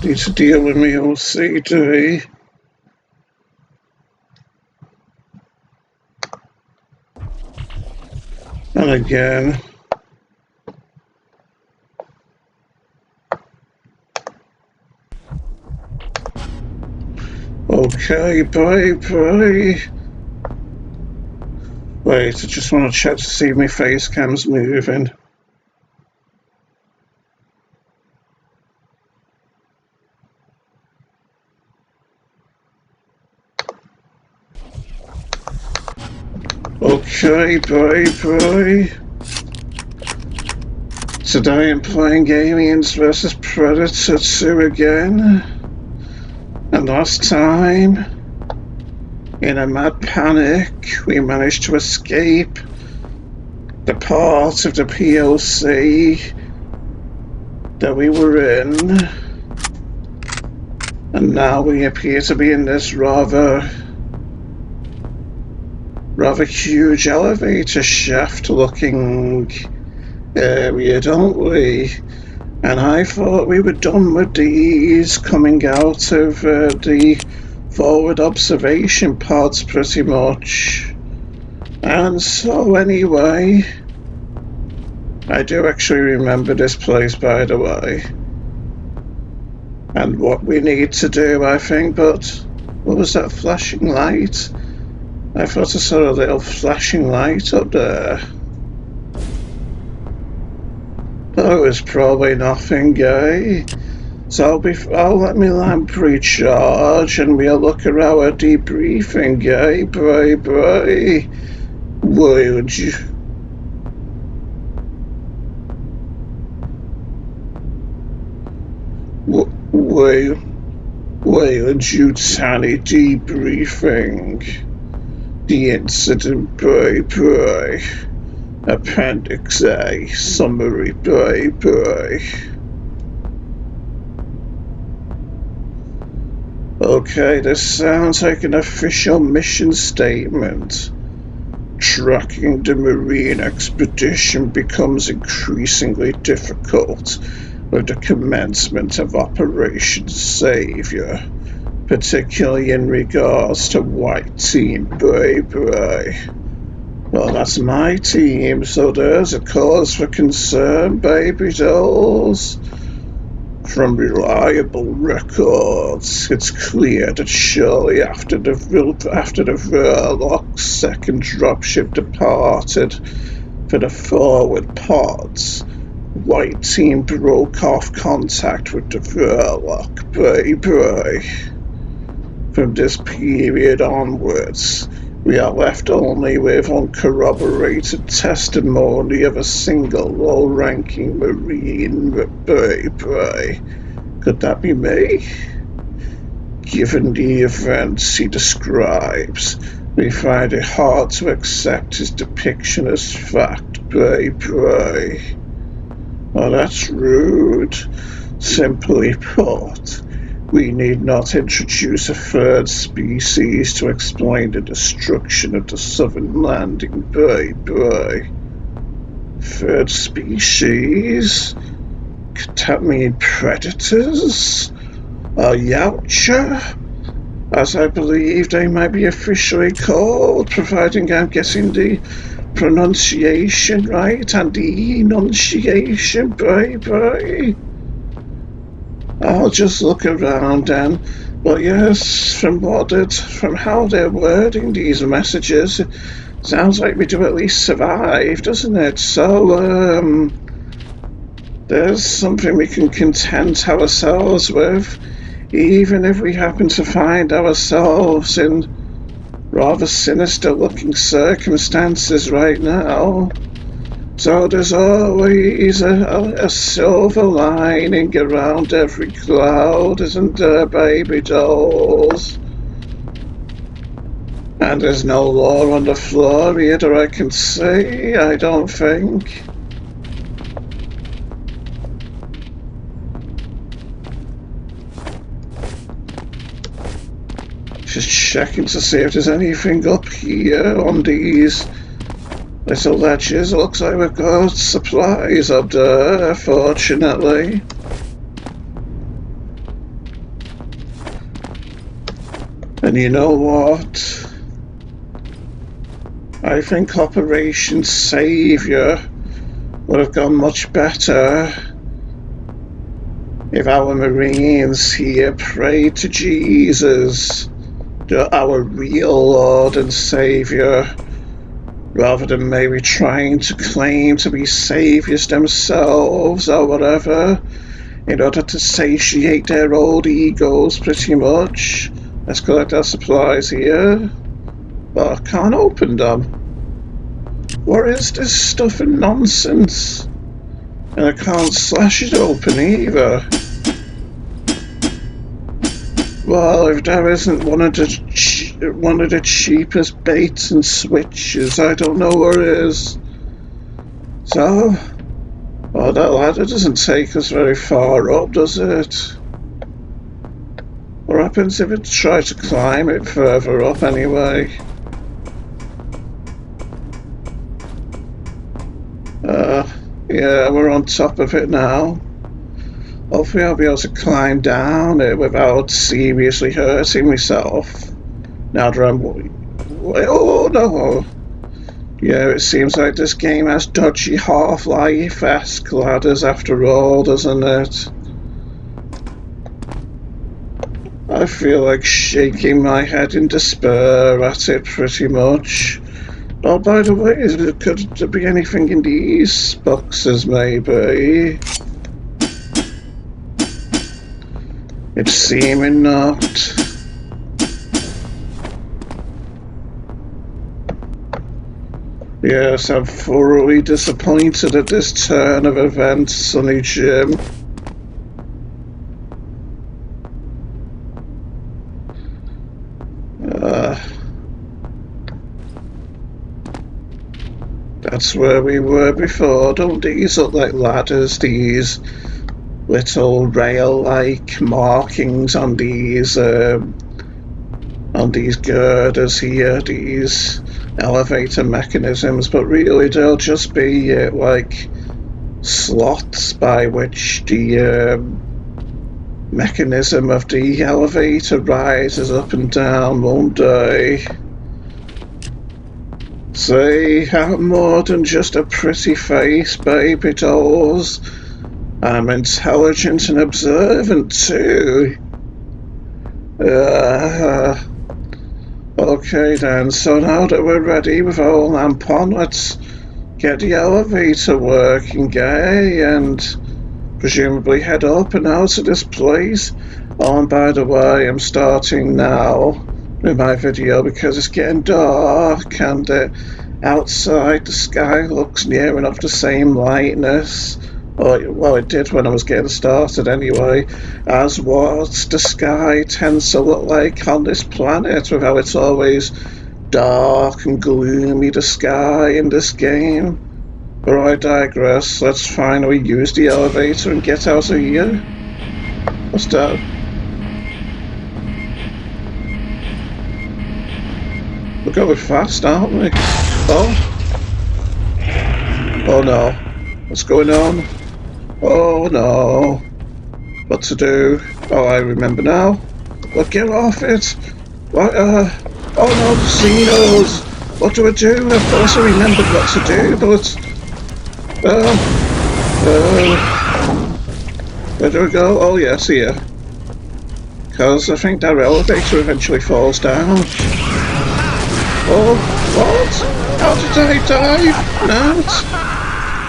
Need to deal with me OCD. And again. Okay, bye. Wait, I just want to check to see if my face cam's moving. Okay, bye. Today I'm playing Aliens vs Predator 2 again. And last time, in a mad panic, we managed to escape the part of the PLC that we were in. And now we appear to be in this rather huge elevator shaft looking area, don't we? And I thought we were done with these coming out of the forward observation pods pretty much. And so anyway, I do actually remember this place, by the way, and what we need to do, I think. But what was that flashing light? I thought I saw a little flashing light up there. Oh, it's probably nothing, eh? So I'll let me lamp recharge and we'll look at our debriefing, eh? Bye. Would you? Would you tally debriefing? The incident, bye. Appendix A, summary, bye. Okay, this sounds like an official mission statement. Tracking the Marine expedition becomes increasingly difficult with the commencement of Operation Savior, particularly in regards to White Team, bye. Well, that's my team, so there's a cause for concern, baby dolls. From reliable records, it's clear that shortly after the Verloc second dropship departed for the forward pods, White Team broke off contact with the Verloc, bye. From this period onwards, we are left only with uncorroborated testimony of a single low-ranking Marine, bye. Could that be me? Given the events he describes, we find it hard to accept his depiction as fact, bye. Well, that's rude. Simply put, we need not introduce a third species to explain the destruction of the southern landing, bye. Third species? Could that mean predators? A Yautja? As I believe they might be officially called, providing I'm getting the pronunciation right and the enunciation, bye. I'll just look around then. But yes, from how they're wording these messages, it sounds like we do at least survive, doesn't it? So, there's something we can content ourselves with, even if we happen to find ourselves in rather sinister-looking circumstances right now. So there's always a silver lining around every cloud, isn't there, baby dolls? And there's no law on the floor either, I can see, I don't think. Just checking to see if there's anything up here on these little ledges. Looks like we've got supplies up there, fortunately. And you know what? I think Operation Saviour would have gone much better if our Marines here prayed to Jesus, our real Lord and Saviour, rather than maybe trying to claim to be saviours themselves or whatever, in order to satiate their old egos, pretty much. Let's collect our supplies here. But I can't open them. What is this stuff and nonsense? And I can't slash it open either. Well, if there isn't one of the cheapest baits and switches, I don't know what is. So, well, that ladder doesn't take us very far up, does it? What happens if it tries to climb it further up anyway? Yeah, we're on top of it now. Hopefully I'll be able to climb down it without seriously hurting myself. Now that I'm... Oh no! Yeah, it seems like this game has dodgy Half-Life-esque ladders after all, doesn't it? I feel like shaking my head in despair at it pretty much. Oh, by the way, could there be anything in these boxes, maybe? It's seeming not. Yes, I'm thoroughly disappointed at this turn of events, Sonny Jim. That's where we were before. Don't these look like ladders, these little rail-like markings on these girders here, these elevator mechanisms, but really they'll just be like slots by which the mechanism of the elevator rises up and down, won't they? See, I'm more than just a pretty face, baby dolls. I'm intelligent and observant too. Okay then, so now that we're ready with our lamp on, let's get the elevator working, and presumably head up and out of this place. Oh, and by the way, I'm starting now with my video because it's getting dark and outside the sky looks near enough the same lightness. Well, it did when I was getting started anyway, as what the sky tends to look like on this planet, with how it's always dark and gloomy, the sky in this game. But I digress. Let's finally use the elevator and get out of here. What's that? We're going fast, aren't we? Oh no. What's going on? Oh no. What to do? Oh, I remember now. Well, get off it. What, oh no, casinos. What do I do? Of course I remembered what to do, but... where do I go? Oh yes, here. Because I think that elevator eventually falls down. Oh, what? How did I die? Not?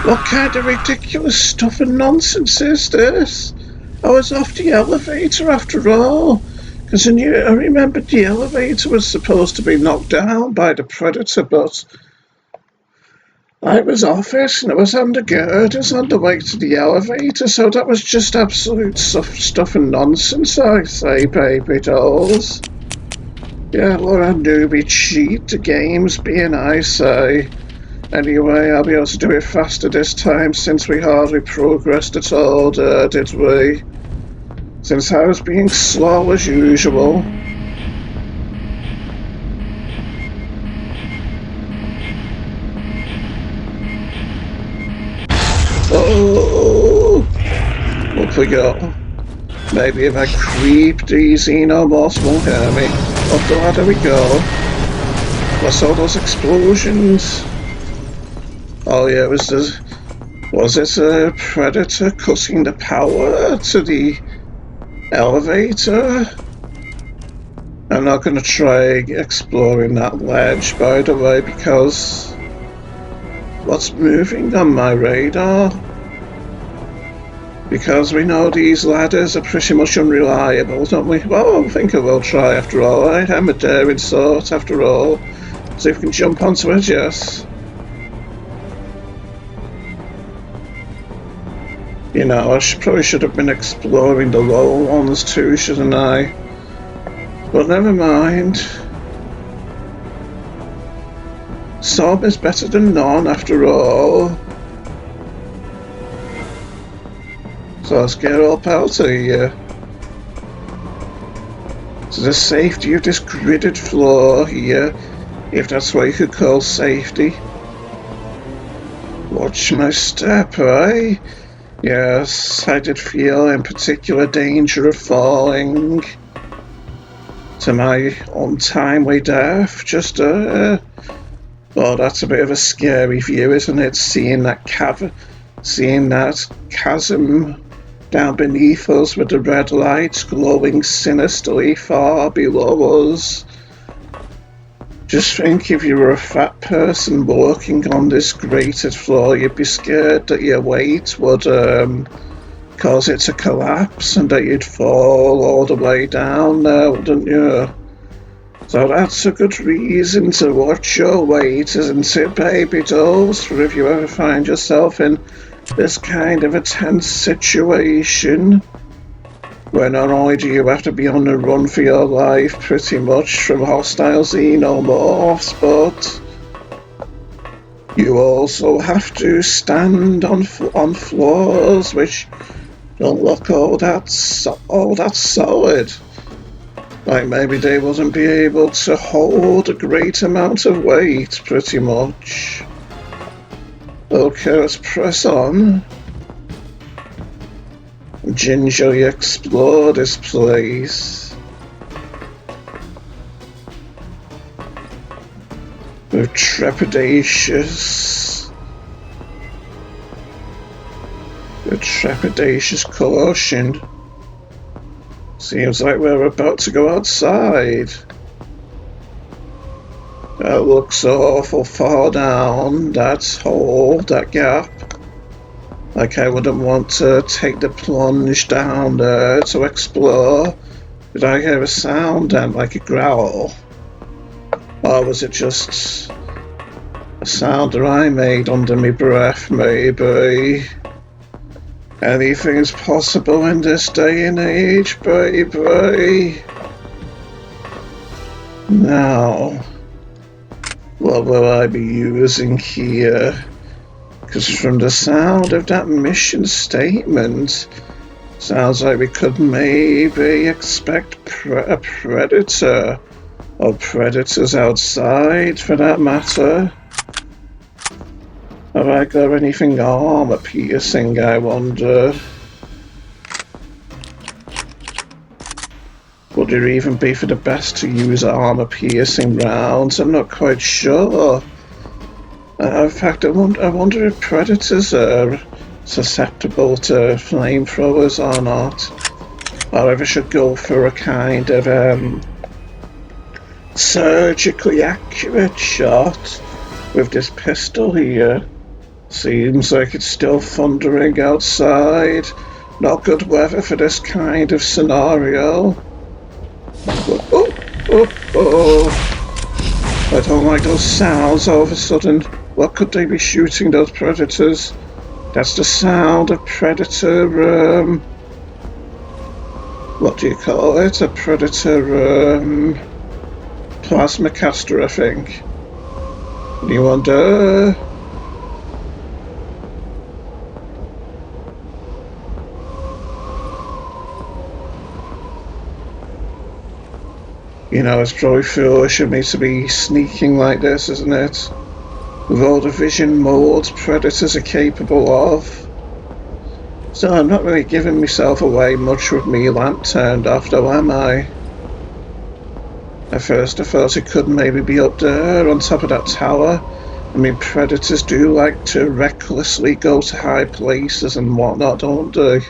What kind of ridiculous stuff and nonsense is this? I was off the elevator after all. Because I remembered the elevator was supposed to be knocked down by the Predator, but I was off it and it was under girders on the way to the elevator, so that was just absolute stuff and nonsense, I say, baby dolls. Yeah, well, a newbie cheat to games being, I say. Anyway, I'll be able to do it faster this time since we hardly progressed at all, did we? Since I was being slow as usual. Oh! Up we go. Maybe if I creep, these xenomorphs won't hurt me. Up the ladder we go. What's all those explosions? Oh yeah, was it a predator cutting the power to the elevator? I'm not going to try exploring that ledge, by the way, because what's moving on my radar? Because we know these ladders are pretty much unreliable, don't we? Well, I think I will try after all, right? I'm a daring sort after all. See if we can jump onto it, yes. You know, I probably should have been exploring the low ones too, shouldn't I? But never mind. Some is better than none after all. So let's get up out of here. To the safety of this gridded floor here, if that's what you could call safety. Watch my step, eh? Yes, I did feel in particular danger of falling to my untimely death. Well, that's a bit of a scary view, isn't it? Seeing that chasm down beneath us with the red lights glowing sinisterly far below us. Just think if you were a fat person walking on this grated floor, you'd be scared that your weight would cause it to collapse and that you'd fall all the way down there, wouldn't you? So that's a good reason to watch your weight, isn't it, baby dolls? For if you ever find yourself in this kind of a tense situation, where not only do you have to be on the run for your life pretty much from hostile xenomorphs, but you also have to stand on floors which don't look all that solid. Like maybe they wouldn't be able to hold a great amount of weight, pretty much. Okay, let's press on. Gingerly explore this place. With trepidatious caution. Seems like we're about to go outside. That looks awful far down, that hole, that gap. Like I wouldn't want to take the plunge down there to explore. Did I hear a sound then, like a growl? Or was it just a sound that I made under my breath, maybe? Anything's possible in this day and age, baby. Now, what will I be using here? Because from the sound of that mission statement, sounds like we could maybe expect a predator, or predators outside for that matter. Have I got anything armor piercing, I wonder? Would it even be for the best to use armor piercing rounds? I'm not quite sure. In fact, I wonder if predators are susceptible to flamethrowers or not. Or if I should go for a kind of surgically accurate shot with this pistol here. Seems like it's still thundering outside. Not good weather for this kind of scenario. Oh. I don't like those sounds all of a sudden. What could they be shooting, those predators? That's the sound of predator, what do you call it? A predator, plasma caster, I think. You wonder? You know, it's probably foolish of me to be sneaking like this, isn't it? With all the vision modes predators are capable of. So I'm not really giving myself away much with me lamp turned off though, am I? At first I thought it could maybe be up there on top of that tower. I mean, predators do like to recklessly go to high places and whatnot, don't they?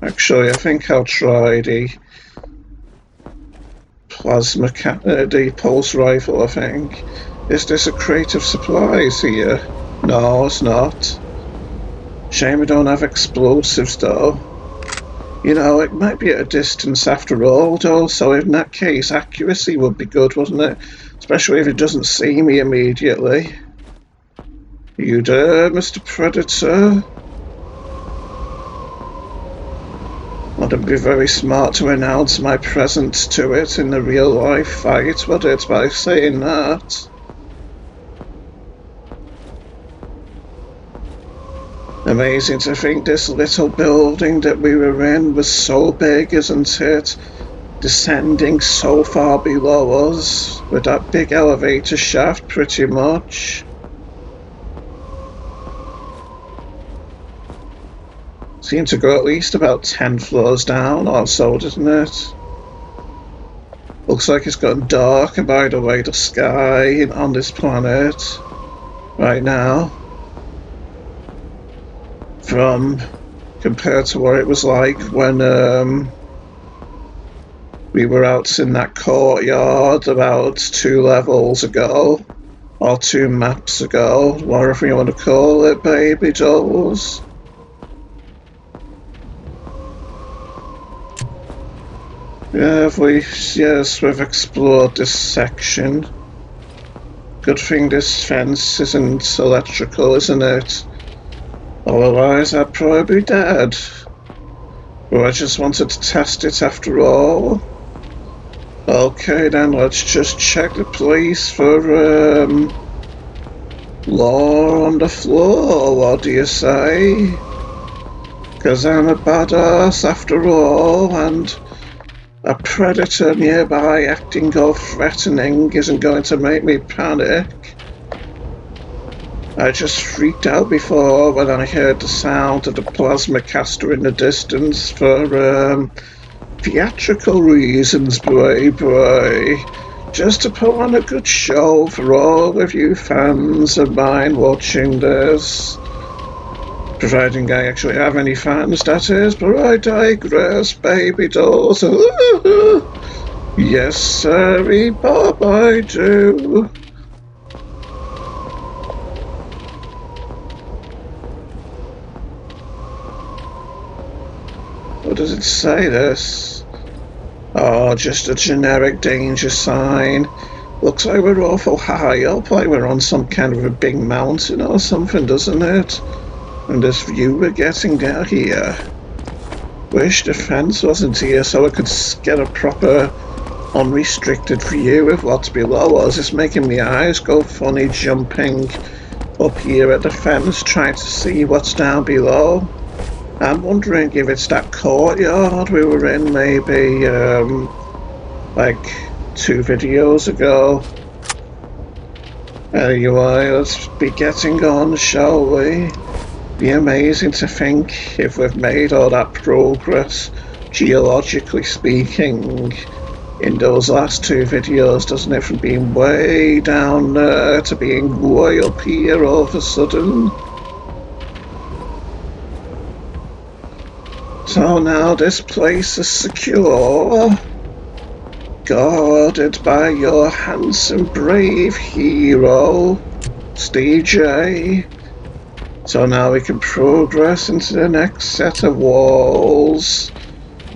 Actually, I think I'll try the the pulse rifle, I think. Is this a crate of supplies here? No, it's not. Shame we don't have explosives, though. You know, it might be at a distance after all, though, so in that case, accuracy would be good, wouldn't it? Especially if it doesn't see me immediately. You there, Mr. Predator? Wouldn't be very smart to announce my presence to it in the real-life fight, would it, by saying that? Amazing to think this little building that we were in was so big, isn't it? Descending so far below us, with that big elevator shaft pretty much. Seemed to go at least about 10 floors down or so, doesn't it? Looks like it's gotten darker, by the way, the sky on this planet right now. From compared to what it was like when we were out in that courtyard about 2 levels ago, or 2 maps ago, whatever you want to call it, baby dolls. Yeah, we've explored this section. Good thing this fence isn't electrical, isn't it? Otherwise, I'd probably be dead. But I just wanted to test it after all. Okay, then let's just check the place for law on the floor. What do you say? 'Cause I'm a badass after all, and a predator nearby acting all threatening isn't going to make me panic. I just freaked out before when I heard the sound of the plasma caster in the distance for theatrical reasons, boy. Just to put on a good show for all of you fans of mine watching this. Providing I actually have any fans, that is, but I digress, baby dolls. Yes, sirree, Bob, I do. What does it say, this? Oh, just a generic danger sign. Looks like we're awful high up, like we're on some kind of a big mountain or something, doesn't it? And this view we're getting down here. Wish the fence wasn't here so I could get a proper unrestricted view of what's below us. It's making my eyes go funny jumping up here at the fence trying to see what's down below. I'm wondering if it's that courtyard we were in maybe like 2 videos ago. Anyway, let's be getting on, shall we? Be amazing to think if we've made all that progress, geologically speaking, in those last 2 videos, doesn't it, from being way down there to being way up here all of a sudden. So now this place is secure, guarded by your handsome, brave hero, Steve J. So now we can progress into the next set of walls.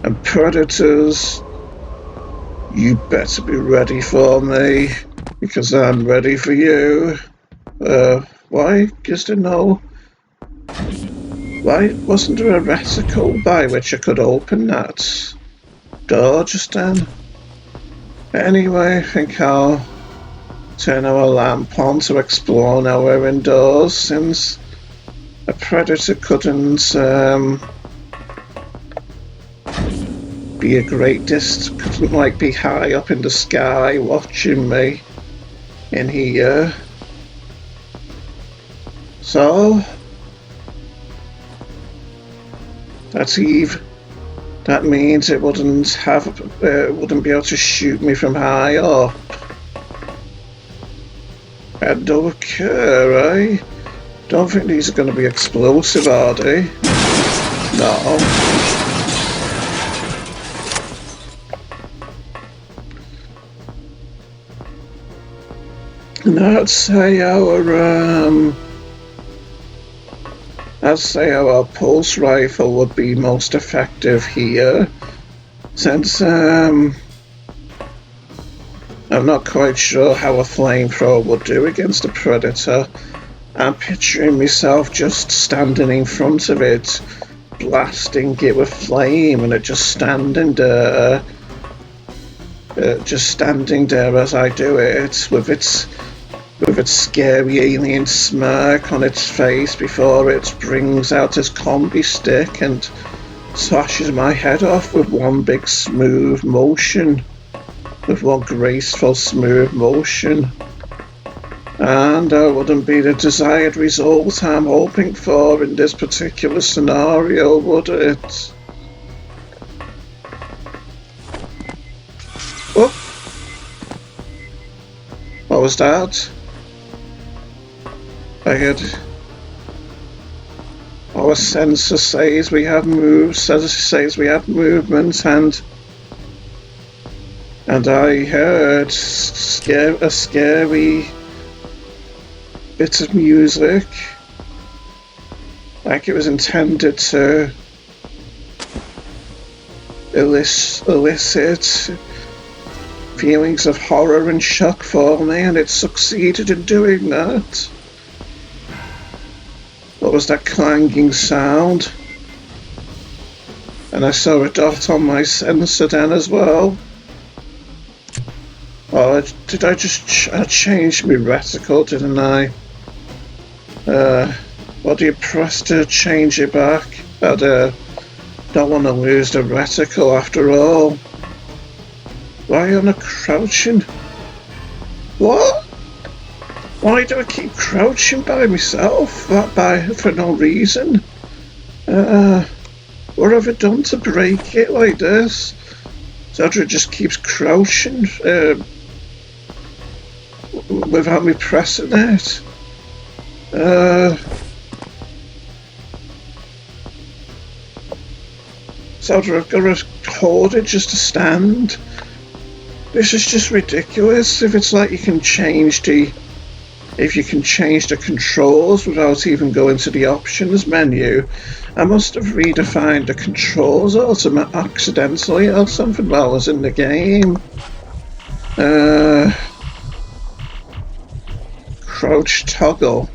And predators, you better be ready for me, because I'm ready for you. Why is there no... Why wasn't there a reticle by which I could open that door just then? Anyway, I think I'll turn our lamp on to explore now we're indoors, since a predator couldn't be a great distance, couldn't like be high up in the sky watching me in here. So that's That means it wouldn't be able to shoot me from high up. And okay, eh? Don't think these are going to be explosive, are they? No. And I'd say our pulse rifle would be most effective here, since I'm not quite sure how a flamethrower would do against a predator. I'm picturing myself just standing in front of it, blasting it with flame, and it just standing there as I do it, with its scary alien smirk on its face before it brings out its combi stick and slashes my head off with one big smooth motion, with one graceful smooth motion. And that wouldn't be the desired result I'm hoping for in this particular scenario, would it? Oh! What was that? I heard our sensor says we have movement, and I heard a scary bit of music, like it was intended to elicit feelings of horror and shock for me, and it succeeded in doing that. What was that clanging sound? And I saw a dot on my sensor then as well. Oh, did I just change my reticle, didn't I? What do you press to change it back? I don't want to lose the reticle after all. Why am I crouching? What? Why do I keep crouching by myself? For no reason? What have I done to break it like this? Zadra just keeps crouching without me pressing it. Zadra, I've got to hold it just to stand. This is just ridiculous. If it's like you can change the controls without even going to the options menu, I must have redefined the controls accidentally or something while I was in the game. Crouch toggle.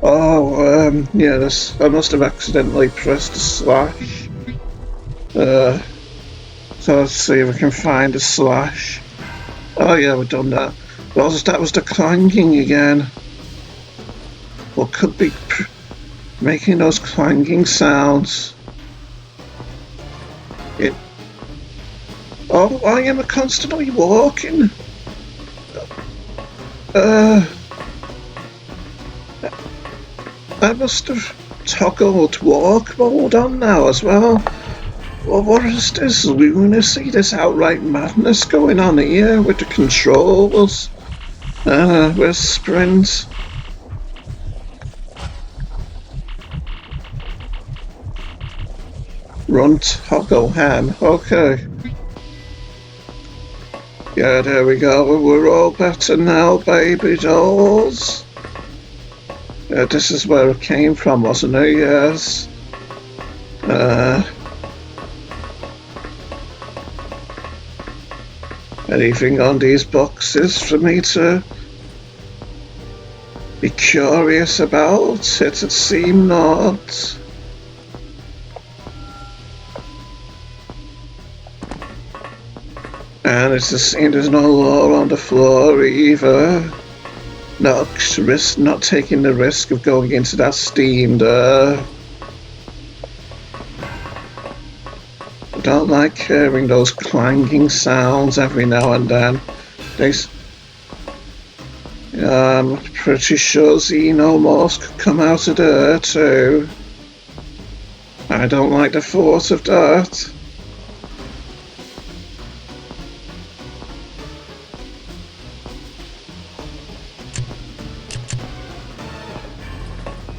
Oh, yes, I must have accidentally pressed a slash. So let's see if we can find a slash. Oh yeah, we've done that. Well, that was the clanging again. What could be making those clanging sounds? Oh, I am constantly walking. I must have toggled walk mode on now as well. Well, what is this lunacy, this outright madness going on here with the controls? Where's sprint? Run, toggle, ham. Okay. Yeah, there we go. We're all better now, baby dolls. This is where it came from, wasn't it? Yes. Anything on these boxes for me to be curious about? It would seem not. And it's a scene, there's no law on the floor either. Not taking the risk of going into that steam there. I don't like hearing those clanging sounds every now and then. I'm pretty sure xenomorphs could come out of there too. I don't like the thought of that.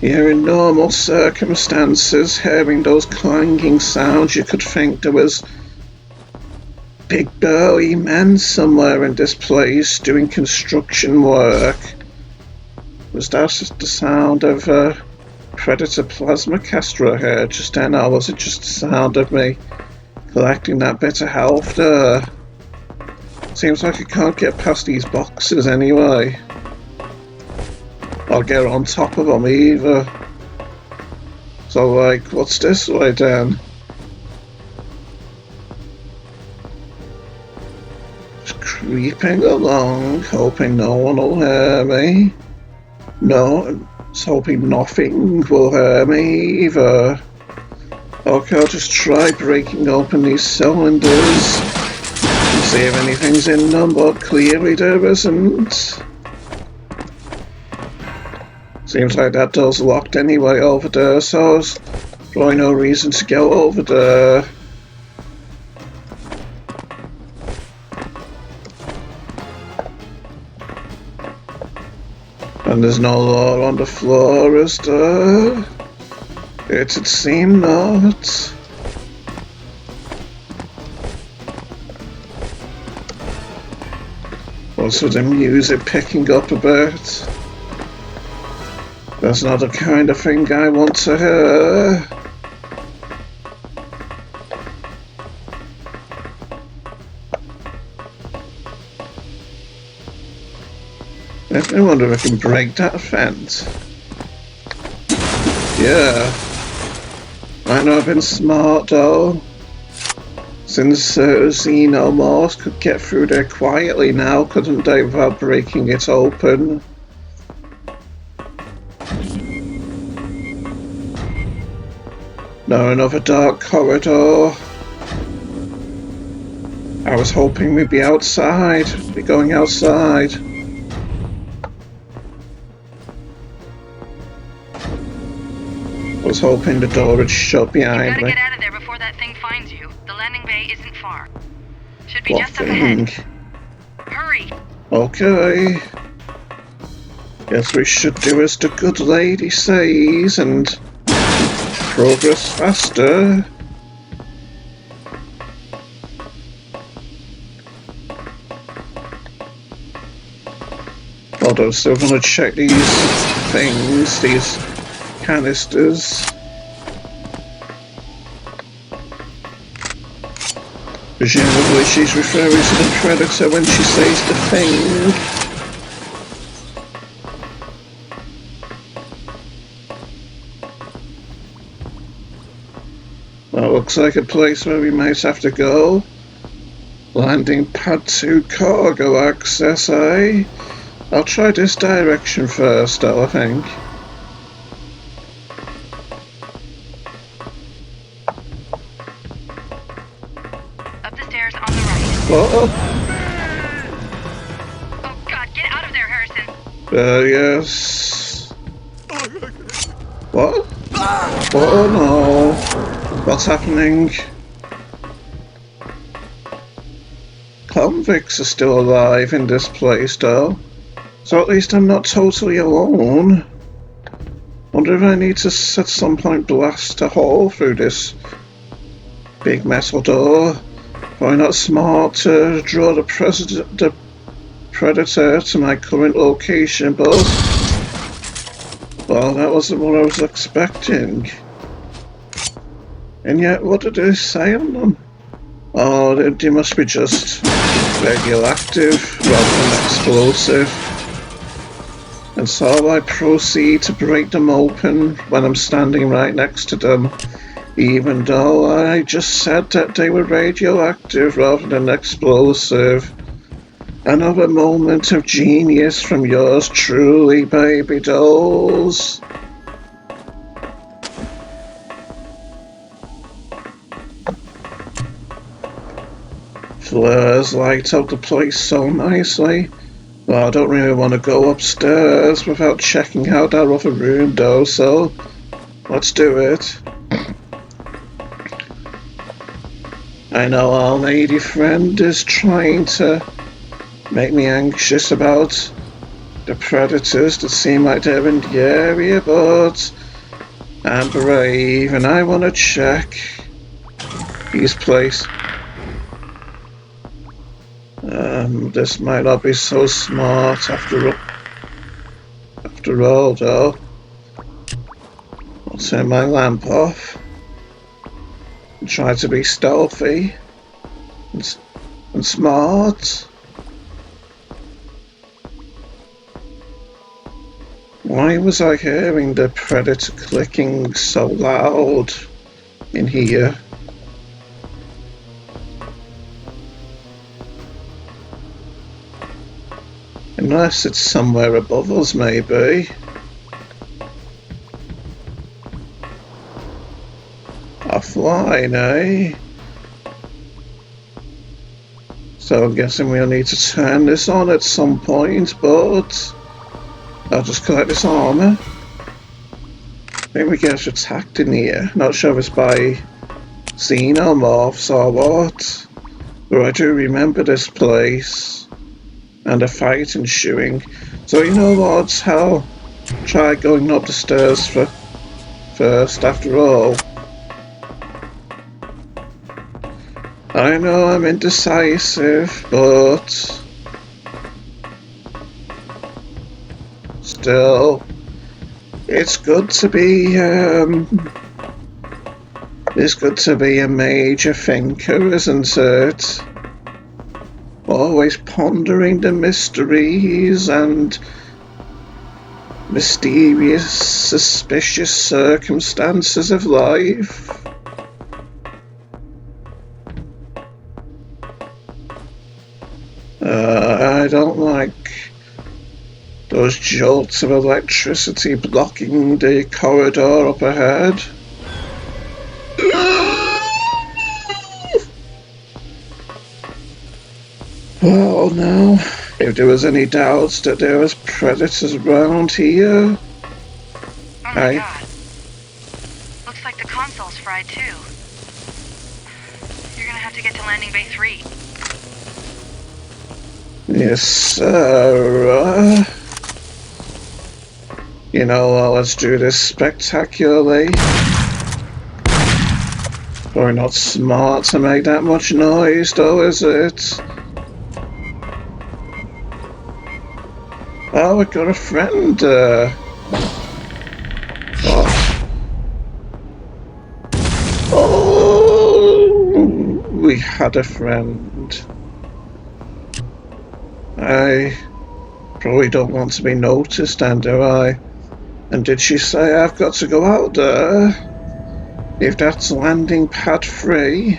Yeah, in normal circumstances, hearing those clanging sounds, you could think there was big burly men somewhere in this place doing construction work. Was that the sound of a predator plasma caster I heard just then, or was it just the sound of me collecting that bit of health there? Seems like I can't get past these boxes anyway. I'll get on top of them either. So like, what's this way then? Just creeping along, hoping no one will hear me. No, just hoping nothing will hurt me either. Okay, I'll just try breaking open these cylinders and see if anything's in them, but clearly there isn't. Seems like that door's locked anyway over there, so there's probably no reason to go over there. And there's no law on the floor, is there? It'd seem not. What's with the music picking up a bit? That's not the kind of thing I want to hear. I wonder if I can break that fence. Yeah. Might not have been smart though. Since xenomorphs could get through there quietly now, couldn't they, without breaking it open? No, another dark corridor. I was hoping we'd be outside, be going outside. I was hoping the door would shut behind me. You gotta get out of there before that thing finds you. The landing bay isn't far. Should be What just up thing? ahead. Hurry! Okay. Guess we should do as the good lady says and progress faster. Although still gonna check these things, these canisters. Presumably she's referring to the predator when she says the thing. Well, looks like a place where we might have to go. Landing pad 2 cargo access, eh? I'll try this direction first though, I think. Up the stairs on the right. Oh, Oh god, get out of there, Harrison! yes. What? Oh no. What's happening? Convicts are still alive in this place though. So at least I'm not totally alone. Wonder if I need to at some point blast a hole through this big metal door. Probably not smart to draw the predator to my current location, but well, that wasn't what I was expecting. And yet, what did they say on them? Oh, they must be just radioactive rather than explosive. And so I proceed to break them open when I'm standing right next to them, even though I just said that they were radioactive rather than explosive. Another moment of genius from yours truly, baby dolls. Flares light up the place so nicely. Well, I don't really want to go upstairs without checking out that other room though, so let's do it. I know our lady friend is trying to make me anxious about the predators that seem like they're in the area, but I'm brave and I want to check these places. This might not be so smart after all though. I'll turn my lamp off and try to be stealthy and smart. Why was I hearing the predator clicking so loud in here? Unless it's somewhere above us, maybe. Offline, eh? So I'm guessing we'll need to turn this on at some point, but I'll just collect this armor. Maybe we get attacked in here. Not sure if it's by xenomorphs or what. But I do remember this place. And a fight ensuing. So you know what? I'll try going up the stairs first after all. I know I'm indecisive, but still, it's good to be a major thinker, isn't it? Always pondering the mysteries and mysterious, suspicious circumstances of life. I don't like those jolts of electricity blocking the corridor up ahead. Well, now, if there was any doubts that there was predators around here... Oh my god. Looks like the console's fried too. You're gonna have to get to landing bay 3. Yes, sir. You know, let's do this spectacularly. Probably not smart to make that much noise, though, is it? Oh, we got a friend. Oh, we had a friend. I probably don't want to be noticed, then, do I? And did she say I've got to go out there? If that's landing pad 3,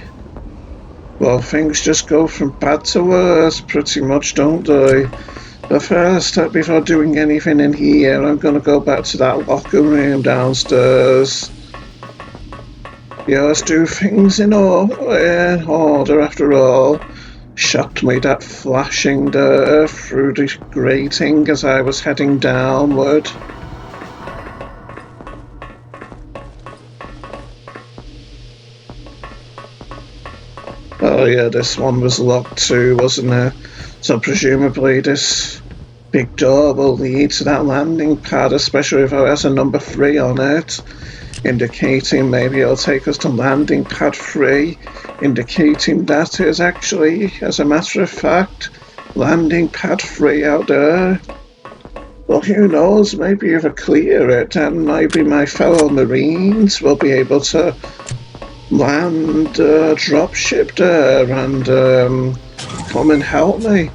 well, things just go from bad to worse, pretty much, don't they? But first, before doing anything in here, I'm going to go back to that locker room downstairs. Yeah, let's do things in order after all. Shocked me that flashing there through the grating as I was heading downward. Oh yeah, this one was locked too, wasn't it? So presumably this big door will lead to that landing pad, especially if it has a number 3 on it, indicating maybe it'll take us to landing pad 3, indicating that is actually, as a matter of fact, landing pad 3 out there. Well, who knows, maybe if I clear it, then maybe my fellow Marines will be able to land dropship there and come and help me.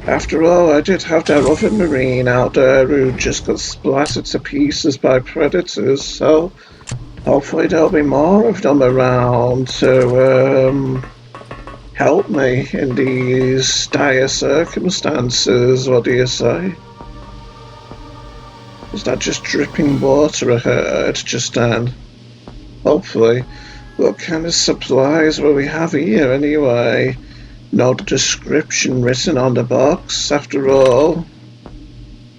After all, I did have that other Marine out there who just got splattered to pieces by predators, so hopefully there'll be more of them around to help me in these dire circumstances. What do you say? Is that just dripping water I heard just then? Hopefully. What kind of supplies will we have here anyway? No description written on the box, after all.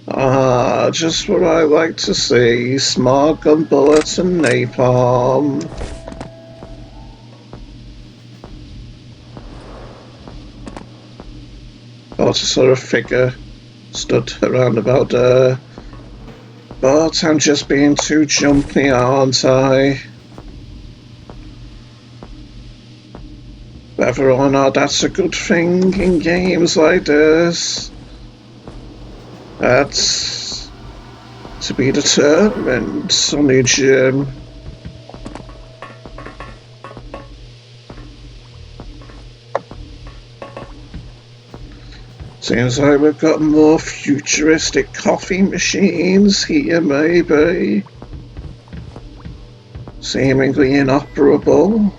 Ah, just what I like to see. Smart gun bullets and napalm. Oh, to sort of figure stood around about there. But I'm just being too jumpy, aren't I? Whether or not that's a good thing in games like this, that's to be determined, Sonny Jim. Seems like we've got more futuristic coffee machines here, maybe. Seemingly inoperable.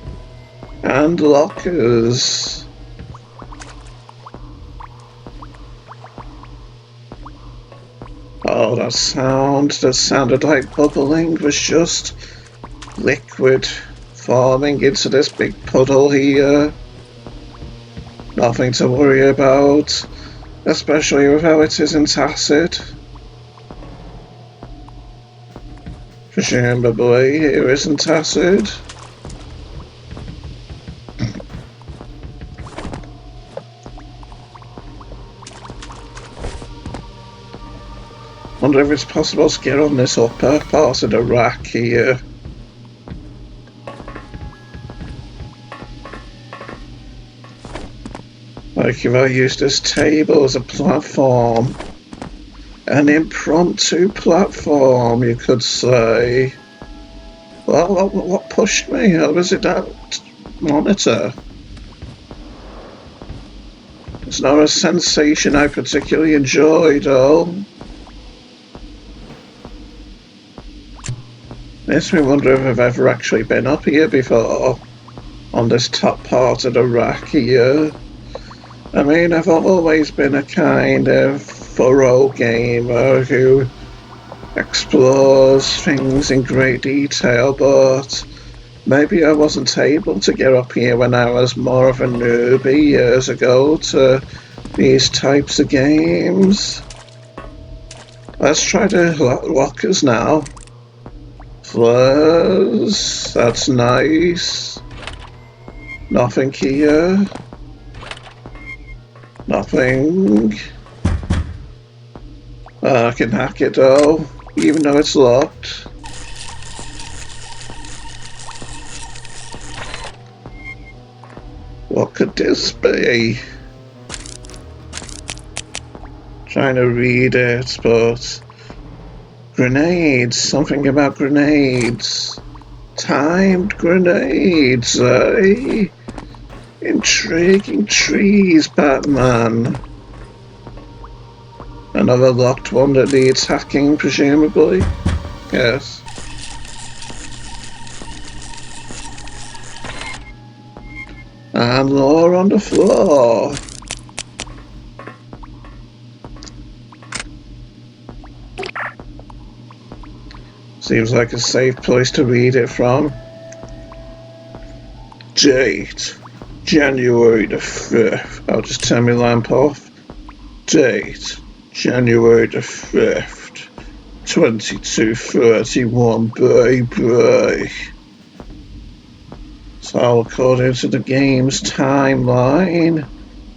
And lockers. Oh, that sound that sounded like bubbling was just liquid forming into this big puddle here. Nothing to worry about, especially with how it isn't acid. Presumably, it isn't acid. Wonder if it's possible to get on this upper part of the rack here. Like if I use this table as a platform. An impromptu platform, you could say. Well, what pushed me? Or was it that monitor? It's not a sensation I particularly enjoyed, though. Makes me wonder if I've ever actually been up here before, on this top part of the rack here. I mean, I've always been a kind of thorough gamer who explores things in great detail, but maybe I wasn't able to get up here when I was more of a newbie years ago to these types of games. Let's try the lockers now. Flares, that's nice. Nothing here. Nothing. I can hack it though, even though it's locked. What could this be? Trying to read it, but grenades, something about grenades. Timed grenades, eh? Intriguing trees, Batman. Another locked one that needs hacking, presumably. Yes. And more on the floor. Seems like a safe place to read it from. Date. January the 5th. I'll just turn my lamp off. Date. January the 5th. 22:31. Bye. So according to the game's timeline,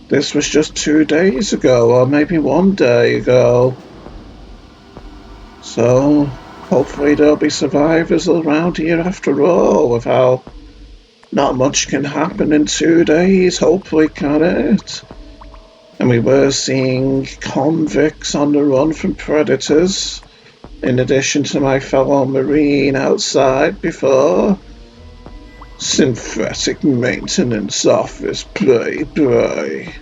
this was just 2 days ago, or maybe 1 day ago. So hopefully there'll be survivors around here after all, with how not much can happen in 2 days, hopefully, can it? And we were seeing convicts on the run from predators, in addition to my fellow Marine outside before. Synthetic maintenance office, bye.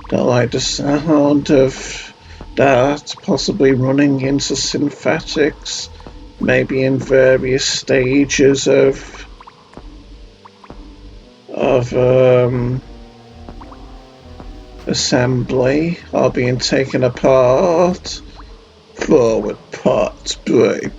Don't like the sound of that, possibly running into synthetics, maybe in various stages of assembly or being taken apart. Forward parts, bye.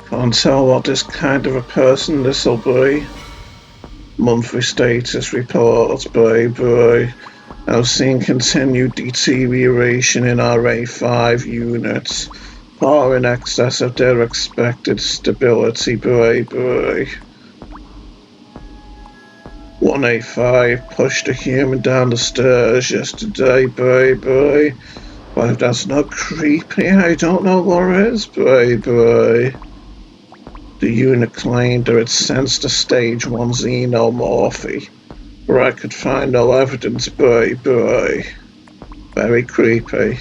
Can't tell what this kind of a person this'll be. Monthly status reports, bye. I've seen continued deterioration in our A5 units. far in excess of their expected stability, boy. 185 pushed a human down the stairs yesterday, boy. Well, if that's not creepy, I don't know what is, boy. The unit claimed that it sensed a stage 1 xenomorphy, but I could find no evidence, boy. Very creepy.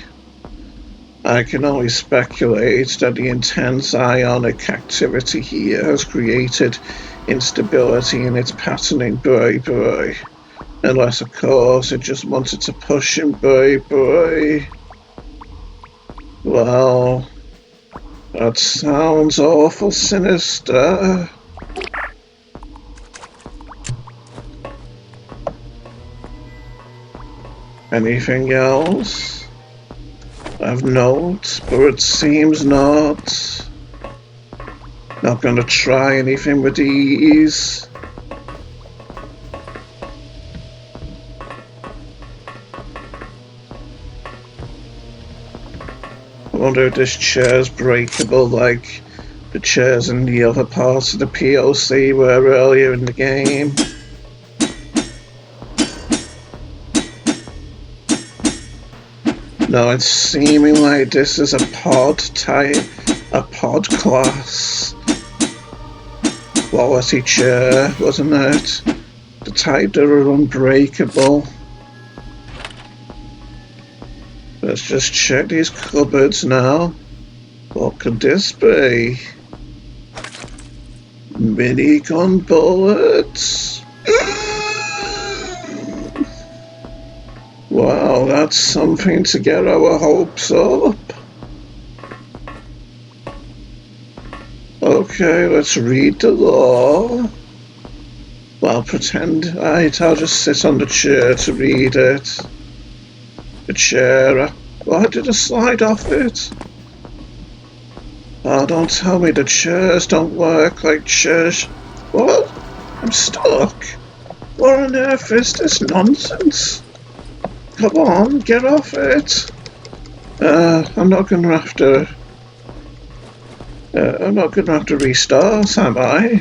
I can only speculate that the intense ionic activity here has created instability in its patterning, boy. Unless, of course, it just wanted to push him, boy. Well, that sounds awful sinister. Anything else of note? But it seems not. Not gonna try anything with these. I wonder if this chair's breakable like the chairs in the other parts of the POC were earlier in the game. No, it's seeming like this is a pod class quality chair, wasn't it? The type that are unbreakable. Let's just check these cupboards now. What could this be? Minigun bullets? Wow, that's something to get our hopes up. Okay, let's read the law. Well, pretend I'll just sit on the chair to read it. The chair. Why did I slide off it? Oh, don't tell me the chairs don't work like chairs. What? I'm stuck. What on earth is this nonsense? Come on, get off it. I'm not gonna have to restart, am I?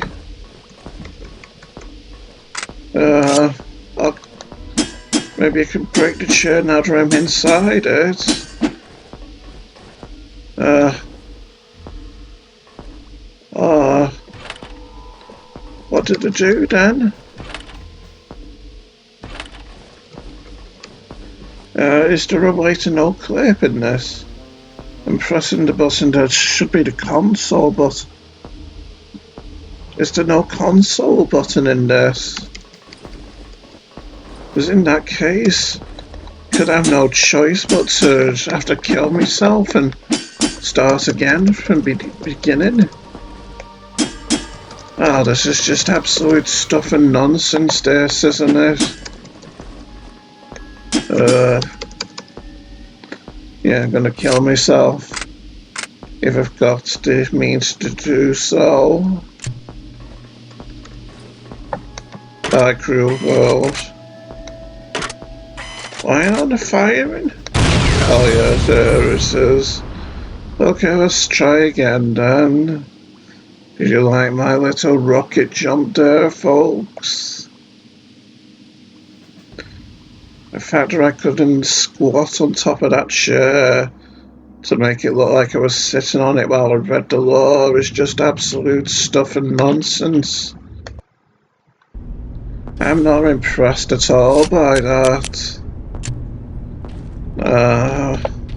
Maybe I can break the chair now that I'm inside it. What did I do then? Is there a way to no clip in this? I'm pressing the button that should be the console button. Is there no console button in this? Because in that case, could I have no choice but to have to kill myself and start again from the beginning? Oh, this is just absolute stuff and nonsense, this, isn't it? Yeah, I'm gonna kill myself if I've got the means to do so. By cruel world. Why aren't they firing? Oh yeah, there it is. Okay, let's try again then. Did you like my little rocket jump there, folks? The fact that I couldn't squat on top of that chair to make it look like I was sitting on it while I read the law is just absolute stuff and nonsense. I'm not impressed at all by that.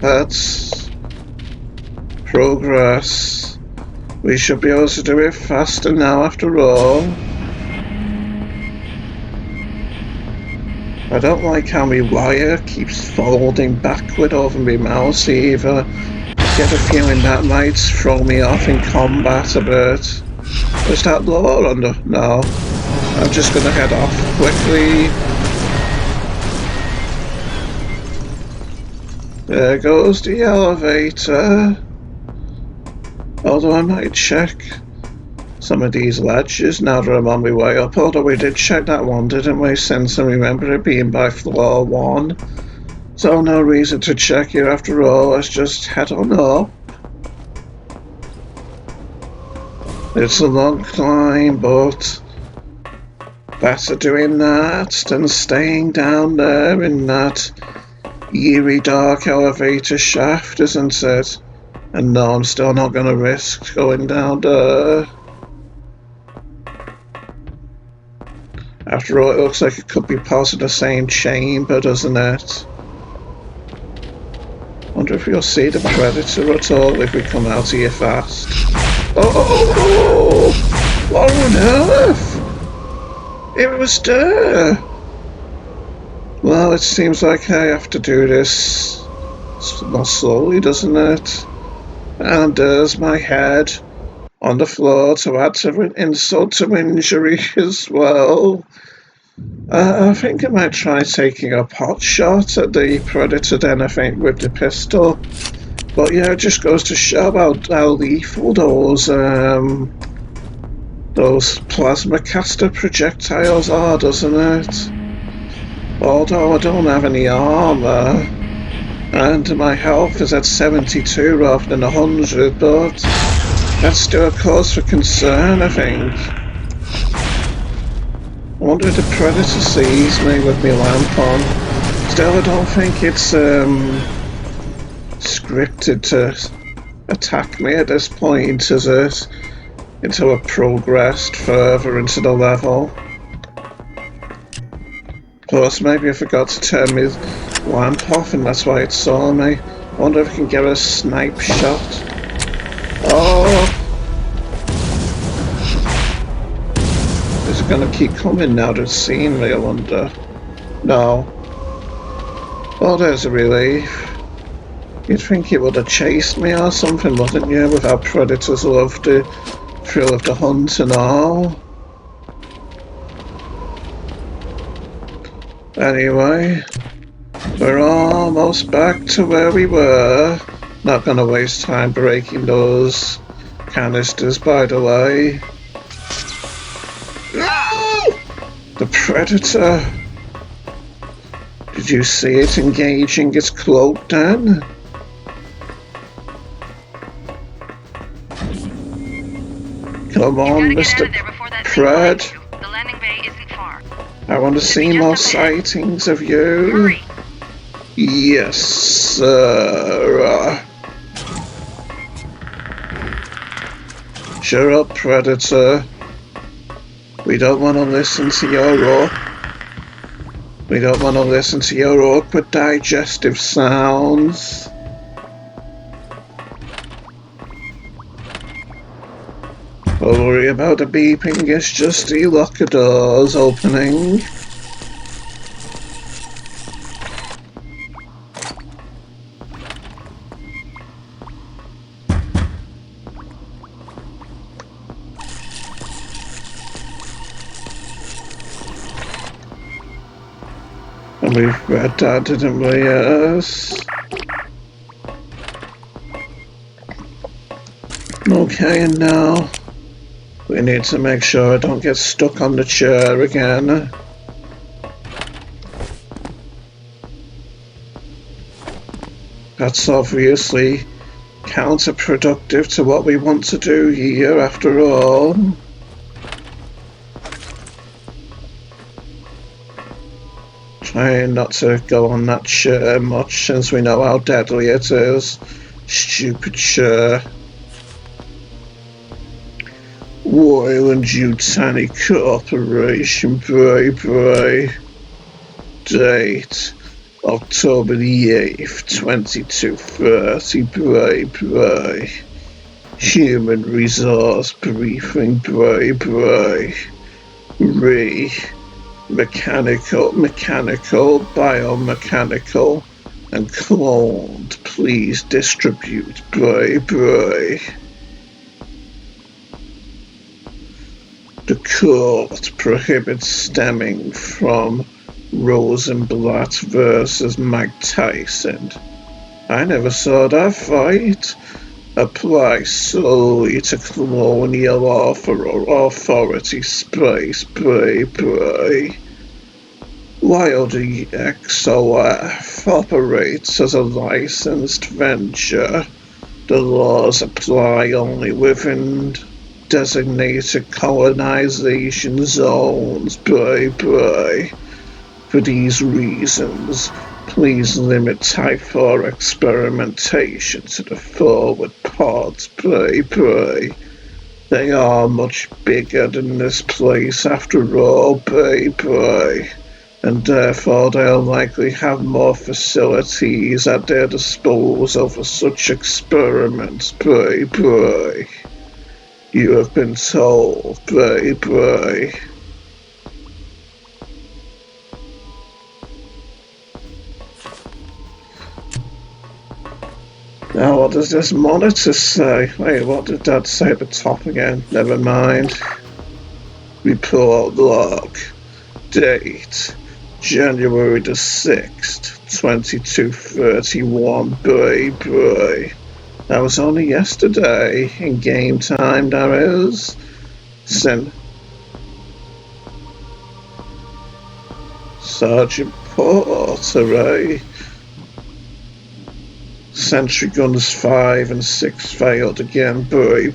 That's progress. We should be able to do it faster now after all. I don't like how my wire keeps folding backward over my mouse either. I get a feeling that might throw me off in combat a bit. Is that law under? No. I'm just gonna head off quickly. There goes the elevator. Although I might check some of these ledges now that I'm on my way up. Although we did check that one, didn't we? Since I remember it being by floor 1. So no reason to check here after all. Let's just head on up. It's a long climb, but better doing that than staying down there in that eerie dark elevator shaft, isn't it? And no, I'm still not going to risk going down there. After all, it looks like it could be part of the same chamber, doesn't it? Wonder if we'll see the Predator at all if we come out here fast. Oh! What on earth? It was there! Well, it seems like I have to do this more slowly, doesn't it? And there's my head on the floor to add to insult to injury as well. I think I might try taking a pot shot at the Predator then, I think, with the pistol. But yeah, it just goes to show how lethal those plasma caster projectiles are, doesn't it? Although I don't have any armor, and my health is at 72 rather than 100, but that's still a cause for concern, I think. I wonder if the Predator sees me with my lamp on. Still, I don't think it's scripted to attack me at this point, is it? Until I've progressed further into the level. Plus, maybe I forgot to turn my lamp off and that's why it saw me. I wonder if I can get a snipe shot. Oh! Is it gonna keep coming now that it's seen me, I wonder? No. Oh, there's a relief. You'd think it would have chased me or something, wouldn't you? With how predators love the thrill of the hunt and all. Anyway, we're almost back to where we were. Not gonna waste time breaking those canisters, by the way. The Predator! Did you see it engaging its cloak then? Come on, Mr. Pred. The landing bay isn't far. I want to see more sightings of you. Hurry. Yes, sir. Shut up, Predator. We don't want to listen to your awkward digestive sounds. Don't worry about the beeping, it's just the locker doors opening. And we've read that, didn't we? Yes. Okay, and now we need to make sure I don't get stuck on the chair again. That's obviously counterproductive to what we want to do here, after all. Trying not to go on that chair much since we know how deadly it is. Stupid chair. Weyland-Yutani Corporation, Bray. Date October the 8th, 2230, Bray. Human Resource Briefing, Bray. Mechanical, biomechanical, and cloned. Please distribute, Bray. The court prohibits stemming from Rosenblatt versus Mike Tyson. I never saw that fight. Apply solely to colonial authority space, Bray. While the XOF operates as a licensed venture, the laws apply only within designated colonization zones. Bye. For these reasons, please limit Type 4 experimentation to the forward pods. Bye. They are much bigger than this place after all. Bye. And therefore they'll likely have more facilities at their disposal for such experiments. Bye. You have been told. Bye. Now what does this monitor say? Wait, what did that say at the top again? Never mind. Report log. Date. January the 6th, 22:31. Bye. That was only yesterday. In game time, that is. Sergeant Porter, eh? Sentry guns 5 and 6 failed again. Bye.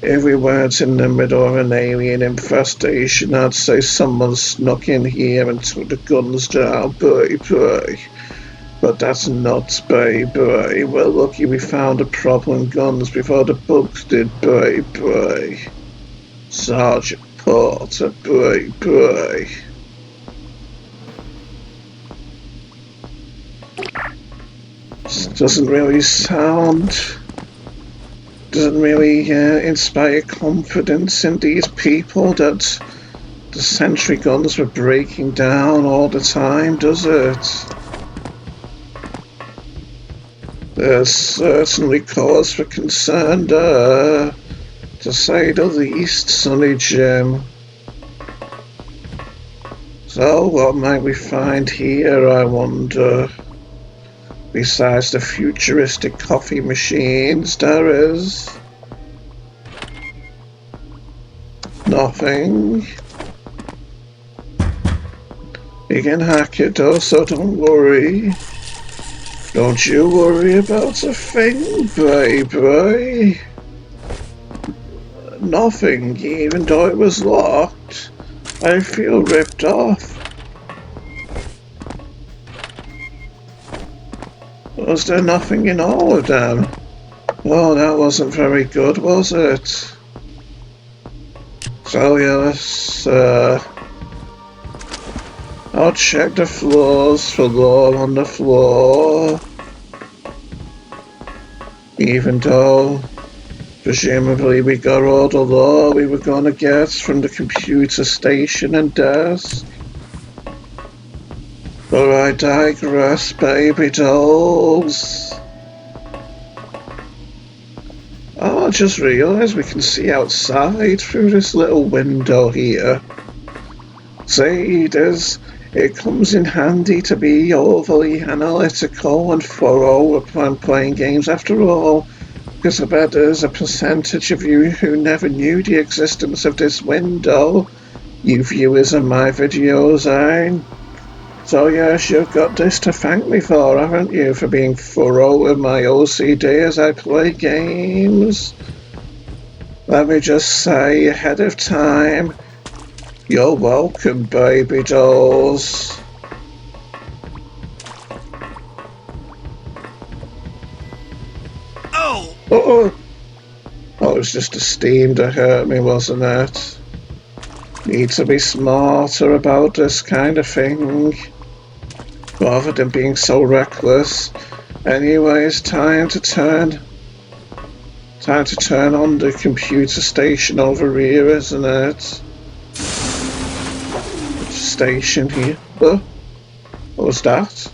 If we weren't in the middle of an alien infestation, I'd say someone snuck in here and took the guns down. Bye. But that's nuts. Bye. We're lucky we found the problem guns before the bugs did. Bye. Sergeant Porter. Bye. Doesn't really inspire confidence in these people that the sentry guns were breaking down all the time, does it? There's certainly cause for concern there, to say the least, Sonny Jim. So what might we find here, I wonder? Besides the futuristic coffee machines, there is nothing. We can hack it though, so don't worry. Don't you worry about a thing, baby. Nothing, even though it was locked. I feel ripped off. Was there nothing in all of them? Oh, that wasn't very good, was it? So yeah, let's I'll check the floors for lore on the floor. Even though presumably we got all the lore we were gonna get from the computer station and desk. But I digress, baby dolls. Oh, I just realised we can see outside through this little window here. See, it comes in handy to be overly analytical and thorough when playing games after all, because I bet there's a percentage of you who never knew the existence of this window. You viewers of my videos, eh? So yes, you've got this to thank me for, haven't you, for being thorough with my OCD as I play games? Let me just say ahead of time, you're welcome, baby dolls. Oh! Oh, it was just the steam that hurt me, wasn't it? Need to be smarter about this kind of thing, rather than being so reckless. Anyway, it's time to turn on the computer station over here, isn't it? Station here. Oh, what was that?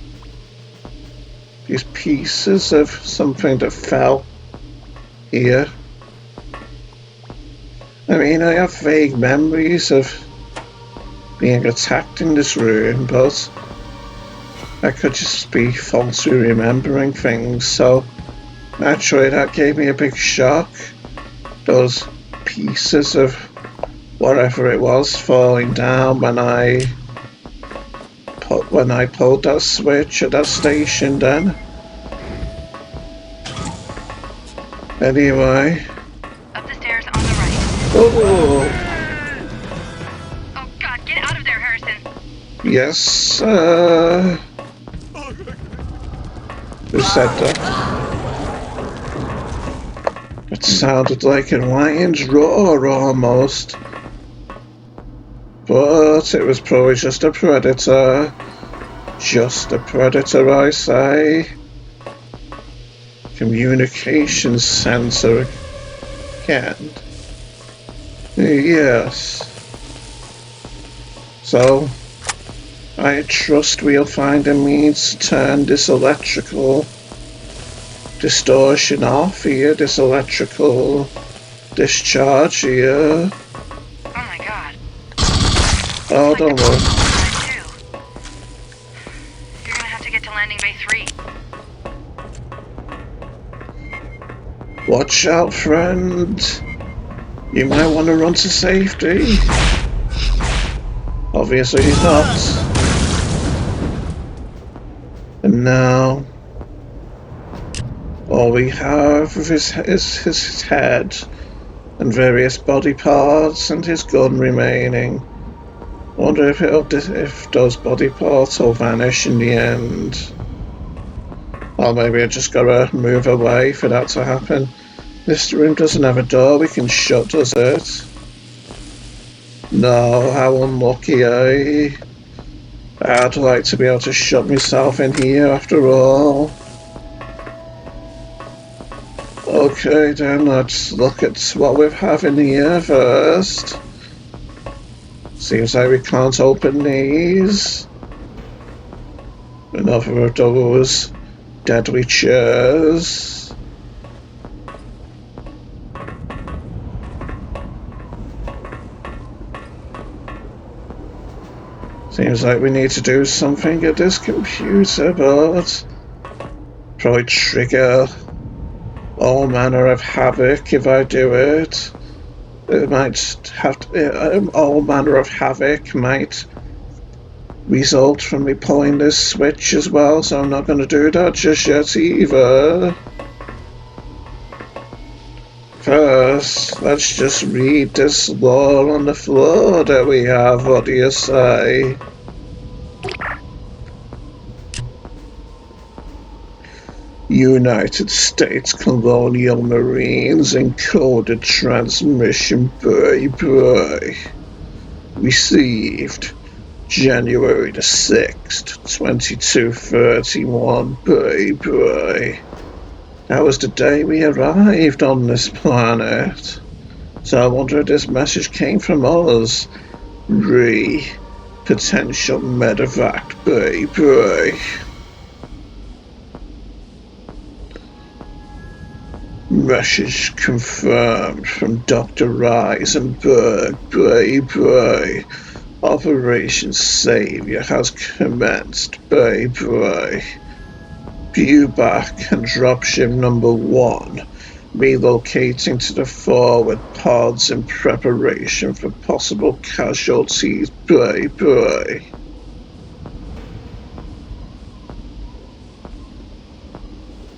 These pieces of something that fell here. I mean, I have vague memories of being attacked in this room, but I could just be falsely remembering things, so naturally that gave me a big shock. Those pieces of whatever it was falling down when I pulled that switch at that station then. Up Anyway. the stairs on the Oh, Oh God, get out of there, Harrison. yes, who said that? It sounded like a lion's roar almost. But it was probably just a predator. Just a predator, I say. Communication sensor again. Yes. So, I trust we'll find a means to turn this electrical distortion off here, this electrical discharge here. Oh my God. Oh, Like don't the worry. side too. You're gonna have to get to landing bay 3. Watch out, friend. You might want to run to safety. Obviously he's not. And now, all we have is his head and various body parts and his gun remaining. I wonder if those body parts will vanish in the end. Or maybe I just gotta move away for that to happen. This room doesn't have a door we can shut, does it? No, how unlucky, eh? I'd like to be able to shut myself in here after all. Okay then, let's look at what we have in here first. Seems like we can't open these. Another of those deadly chairs. Seems like we need to do something at this computer, but probably trigger all manner of havoc if I do it. It might have to, all manner of havoc might result from me pulling this switch as well, so I'm not going to do that just yet either. First, let's just read this law on the floor that we have. What do you say? United States Colonial Marines encoded transmission by received January the 6th, 2231 by. That was the day we arrived on this planet. So I wonder if this message came from us. Potential medevac by. Message confirmed from Dr. Reisenberg by. Operation Savior has commenced by. Viewback and dropship number 1 relocating to the forward pods in preparation for possible casualties by.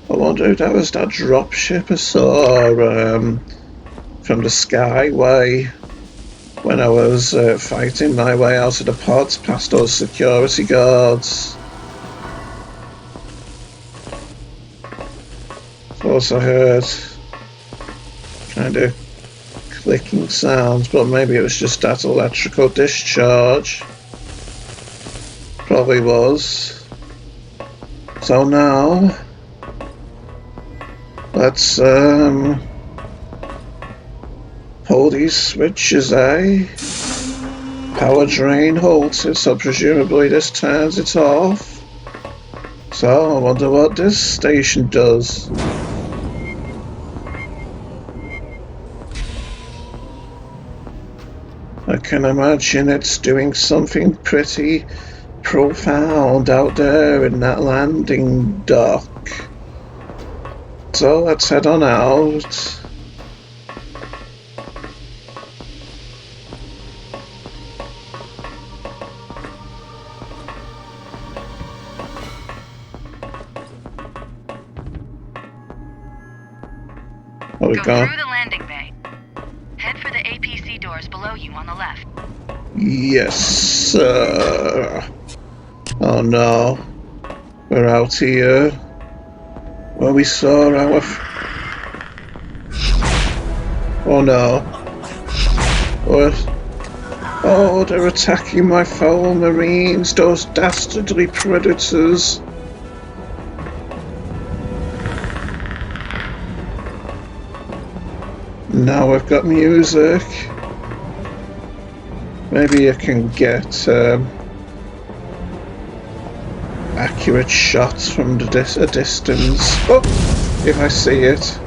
I wonder if that was that dropship I saw from the skyway when I was fighting my way out of the pods past those security guards. Also heard kind of clicking sounds, but maybe it was just that electrical discharge. Probably was. So now, let's pull these switches, eh? Power drain halted, so presumably this turns it off. So I wonder what this station does. I can imagine it's doing something pretty profound out there in that landing dock. So let's head on out. Go through the landing bay. Head for the APC doors below you on the left. Yes, sir. Oh no. We're out here. Well, we saw our... Oh no. What? Oh, they're attacking my fellow Marines, those dastardly predators. Now I've got music. Maybe I can get accurate shots from a distance. Oh, if I see it.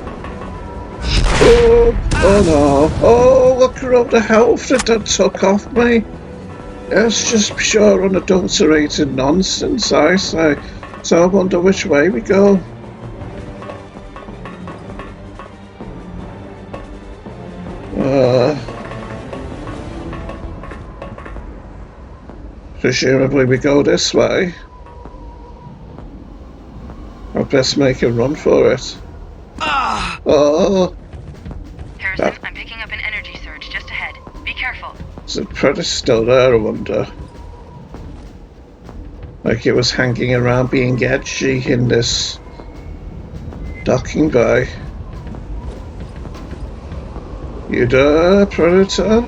Oh no. Oh, look at all the health that took off me. That's just pure unadulterated nonsense, I say. So I wonder which way we go. Presumably we go this way. I'd best make a run for it. Oh! Harrison, I'm picking up an energy surge just ahead. Be careful. Is the predator still there, I wonder? Like it was hanging around being edgy in this docking bay. You there, predator?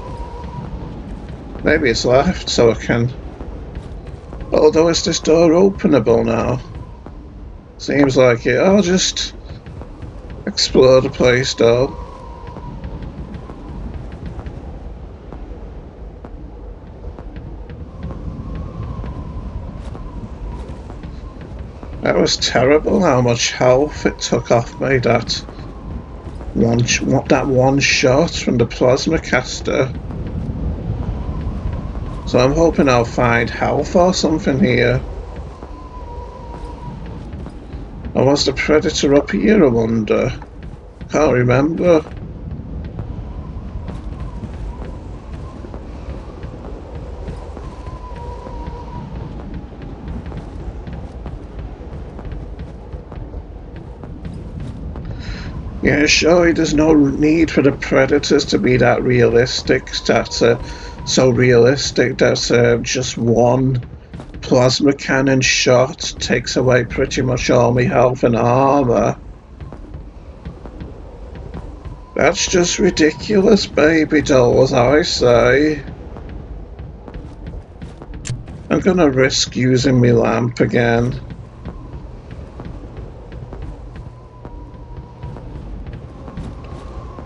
Maybe it's left, so I can... Although is this door openable now? Seems like it. I'll just explore the place though. That was terrible how much health it took off me, that one shot from the plasma caster. So I'm hoping I'll find health or something here. Or was the predator up here, I wonder? Can't remember. Yeah, surely there's no need for the predators to be that realistic. That's so realistic that just one plasma cannon shot takes away pretty much all my health and armor. That's just ridiculous, baby dolls, I say. I'm gonna risk using my lamp again.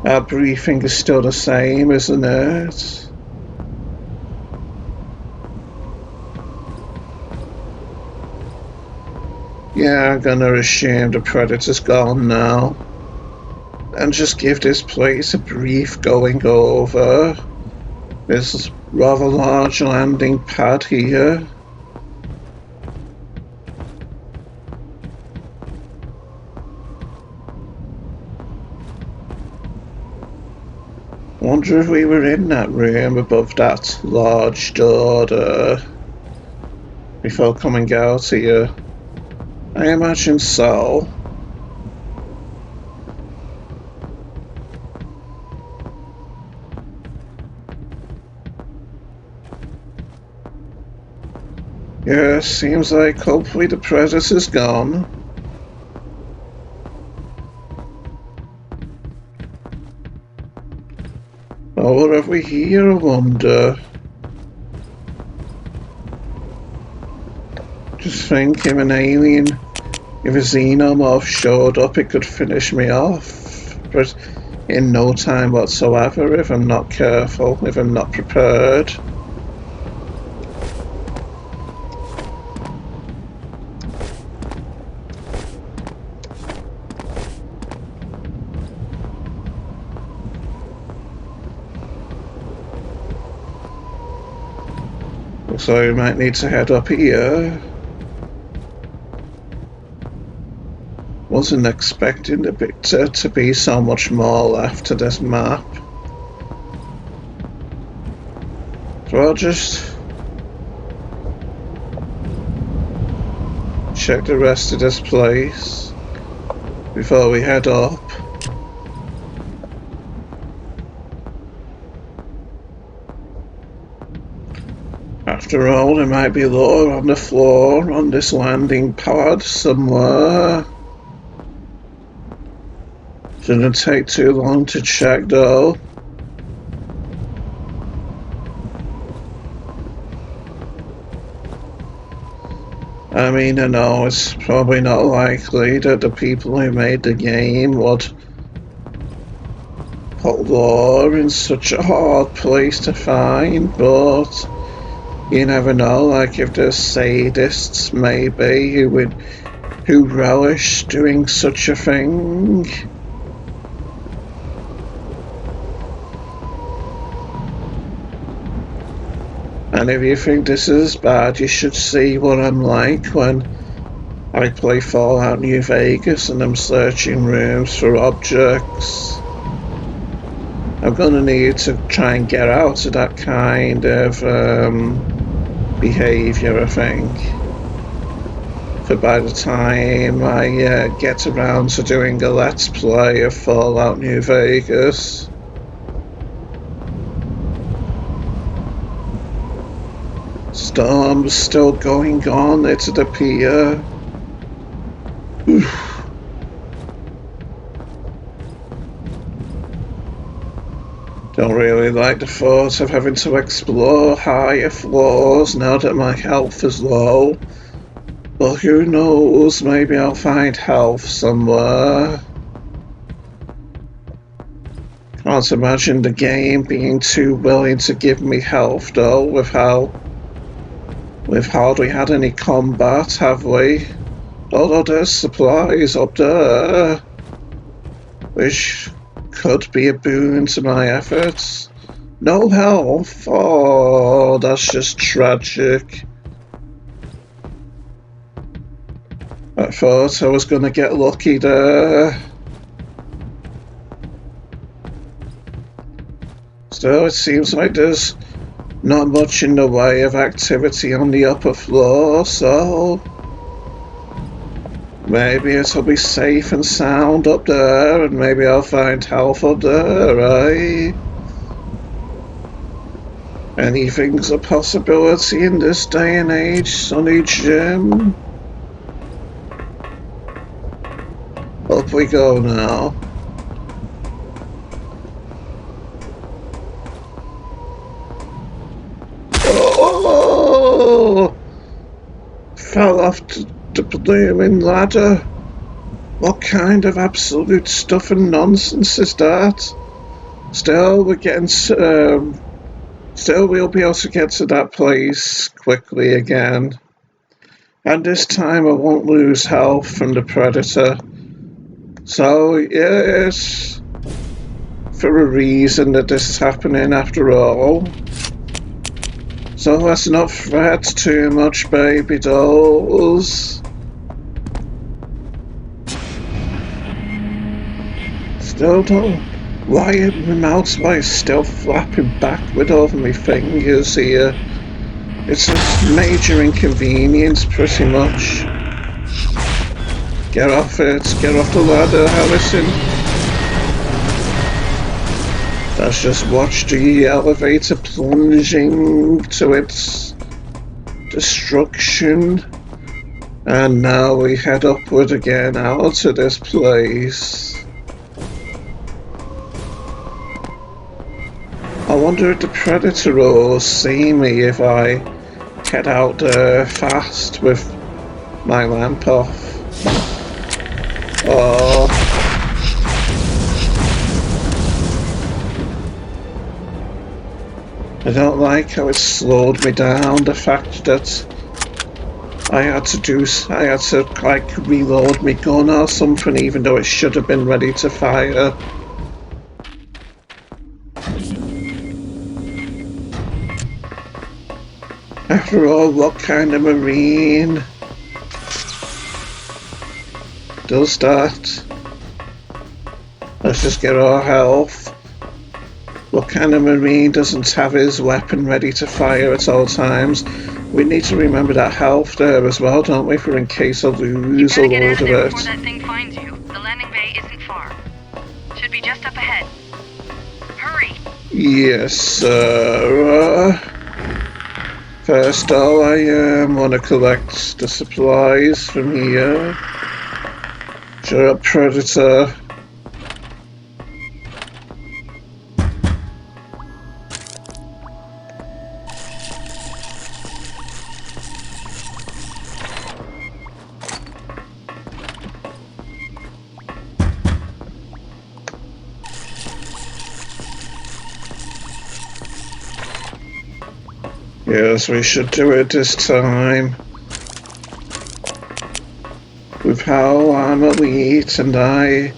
Our briefing is still the same, isn't it? Yeah, I'm gonna assume the predator's gone now. And just give this place a brief going over. This rather large landing pad here. Wonder if we were in that room above that large door there before coming out here. I imagine so. Yeah, seems like hopefully the predator's gone. Oh, what have we here, I wonder? Just think if an alien, if a xenomorph showed up, it could finish me off. But in no time whatsoever if I'm not careful, if I'm not prepared. So we might need to head up here. Wasn't expecting to be so much more left to this map. So I'll just check the rest of this place before we head up. After all, there might be lore on the floor on this landing pad somewhere. Shouldn't take too long to check though. I mean, I know it's probably not likely that the people who made the game would put lore in such a hard place to find, but you never know, like if there's sadists maybe who relish doing such a thing. And if you think this is bad, you should see what I'm like when I play Fallout New Vegas and I'm searching rooms for objects. I'm gonna need to try and get out of that kind of behaviour, I think. For by the time I get around to doing a Let's Play of Fallout New Vegas. Storm's still going on, it would appear. Don't really like the thought of having to explore higher floors now that my health is low. But who knows, maybe I'll find health somewhere. Can't imagine the game being too willing to give me health though, we've hardly had any combat, have we? Although there's supplies up there, which could be a boon to my efforts. No health? Oh, that's just tragic. I thought I was gonna get lucky there. Still, it seems like there's not much in the way of activity on the upper floor, so maybe it'll be safe and sound up there, and maybe I'll find health up there, right? Anything's a possibility in this day and age, Sonny Jim. Up we go now. Oh! Fell off the blooming ladder. What kind of absolute stuff and nonsense is that? Still, we'll be able to get to that place quickly again. And this time I won't lose health from the predator. So, yes, for a reason that this is happening after all. So let's not fret too much, baby dolls. Still don't. Why are my mouth's still flapping backward over my fingers here? It's a major inconvenience, pretty much. Get off it. Get off the ladder, Harrison. Let's just watch the elevator plunging to its destruction. And now we head upward again out of this place. I wonder if the predator will see me if I head out there fast with my lamp off. Oh. I don't like how it slowed me down, the fact that I had to like reload my gun or something even though it should have been ready to fire. After all, what kind of marine does that? Let's just get our health. What kind of marine doesn't have his weapon ready to fire at all times? We need to remember that health there as well, don't we, for in case I lose a load of it. Before that thing finds you. The landing bay isn't far. Should be just up ahead. Hurry! Yes, sir. First though, I want to collect the supplies from here. Sure, Predator. Yes, we should do it this time. With how I'm elite and I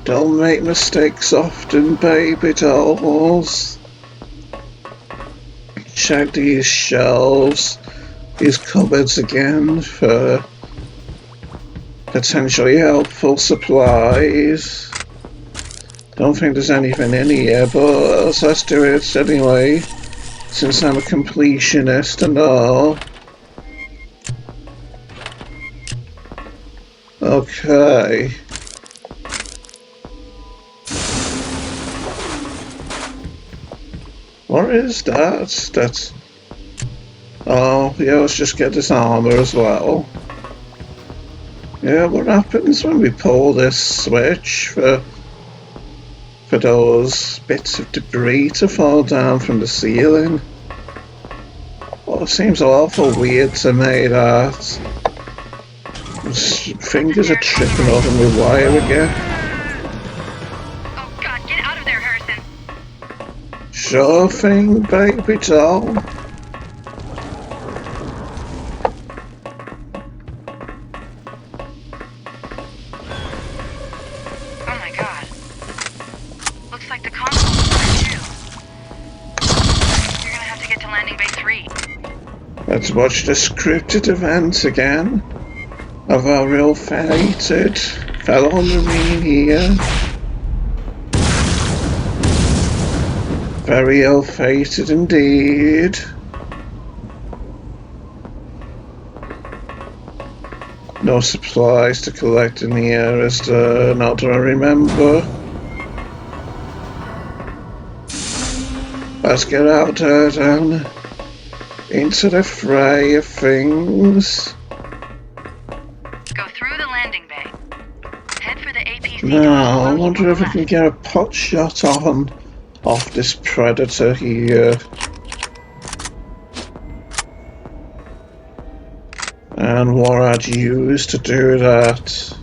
don't make mistakes often, baby dolls. Check these shelves, these cupboards again for potentially helpful supplies. Don't think there's anything in here, but let's do it anyway. Since I'm a completionist and all. Okay. What is that? That's... Oh, yeah, let's just get this armor as well. Yeah, what happens when we pull this switch for those bits of debris to fall down from the ceiling? Well, it seems awful weird to me that fingers are tripping over my wire again. Oh God, get out of there, Harrison. Sure thing, baby doll. Oh my God. Looks like the console is there too. You're gonna have to get to landing bay 3. Let's watch the scripted event again of our ill-fated fellow Marine here. Very ill-fated indeed. No supplies to collect in here, is there? Not that I remember. Let's get out there then. Into the fray of things. Go through the landing bay. Head for the APC. Now, I wonder if we can get a pot shot on off this Predator here. And what I'd use to do that.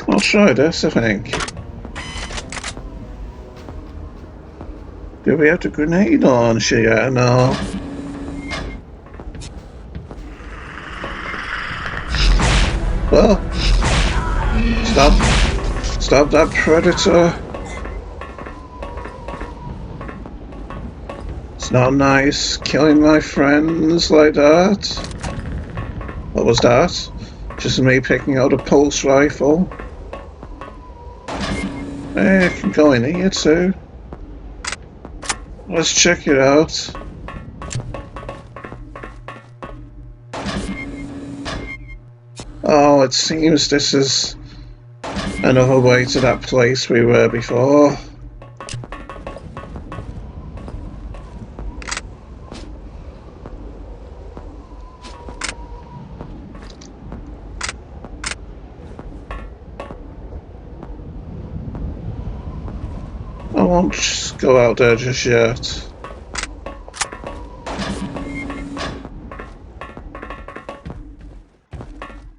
I'll try this, I think. Do we have the grenade launcher yet? No. Well, stop that Predator. It's not nice killing my friends like that. What was that? Just me picking out a pulse rifle. Hey, it can go in here too. Let's check it out. Oh, it seems this is another way to that place we were before. I won't just go out there just yet.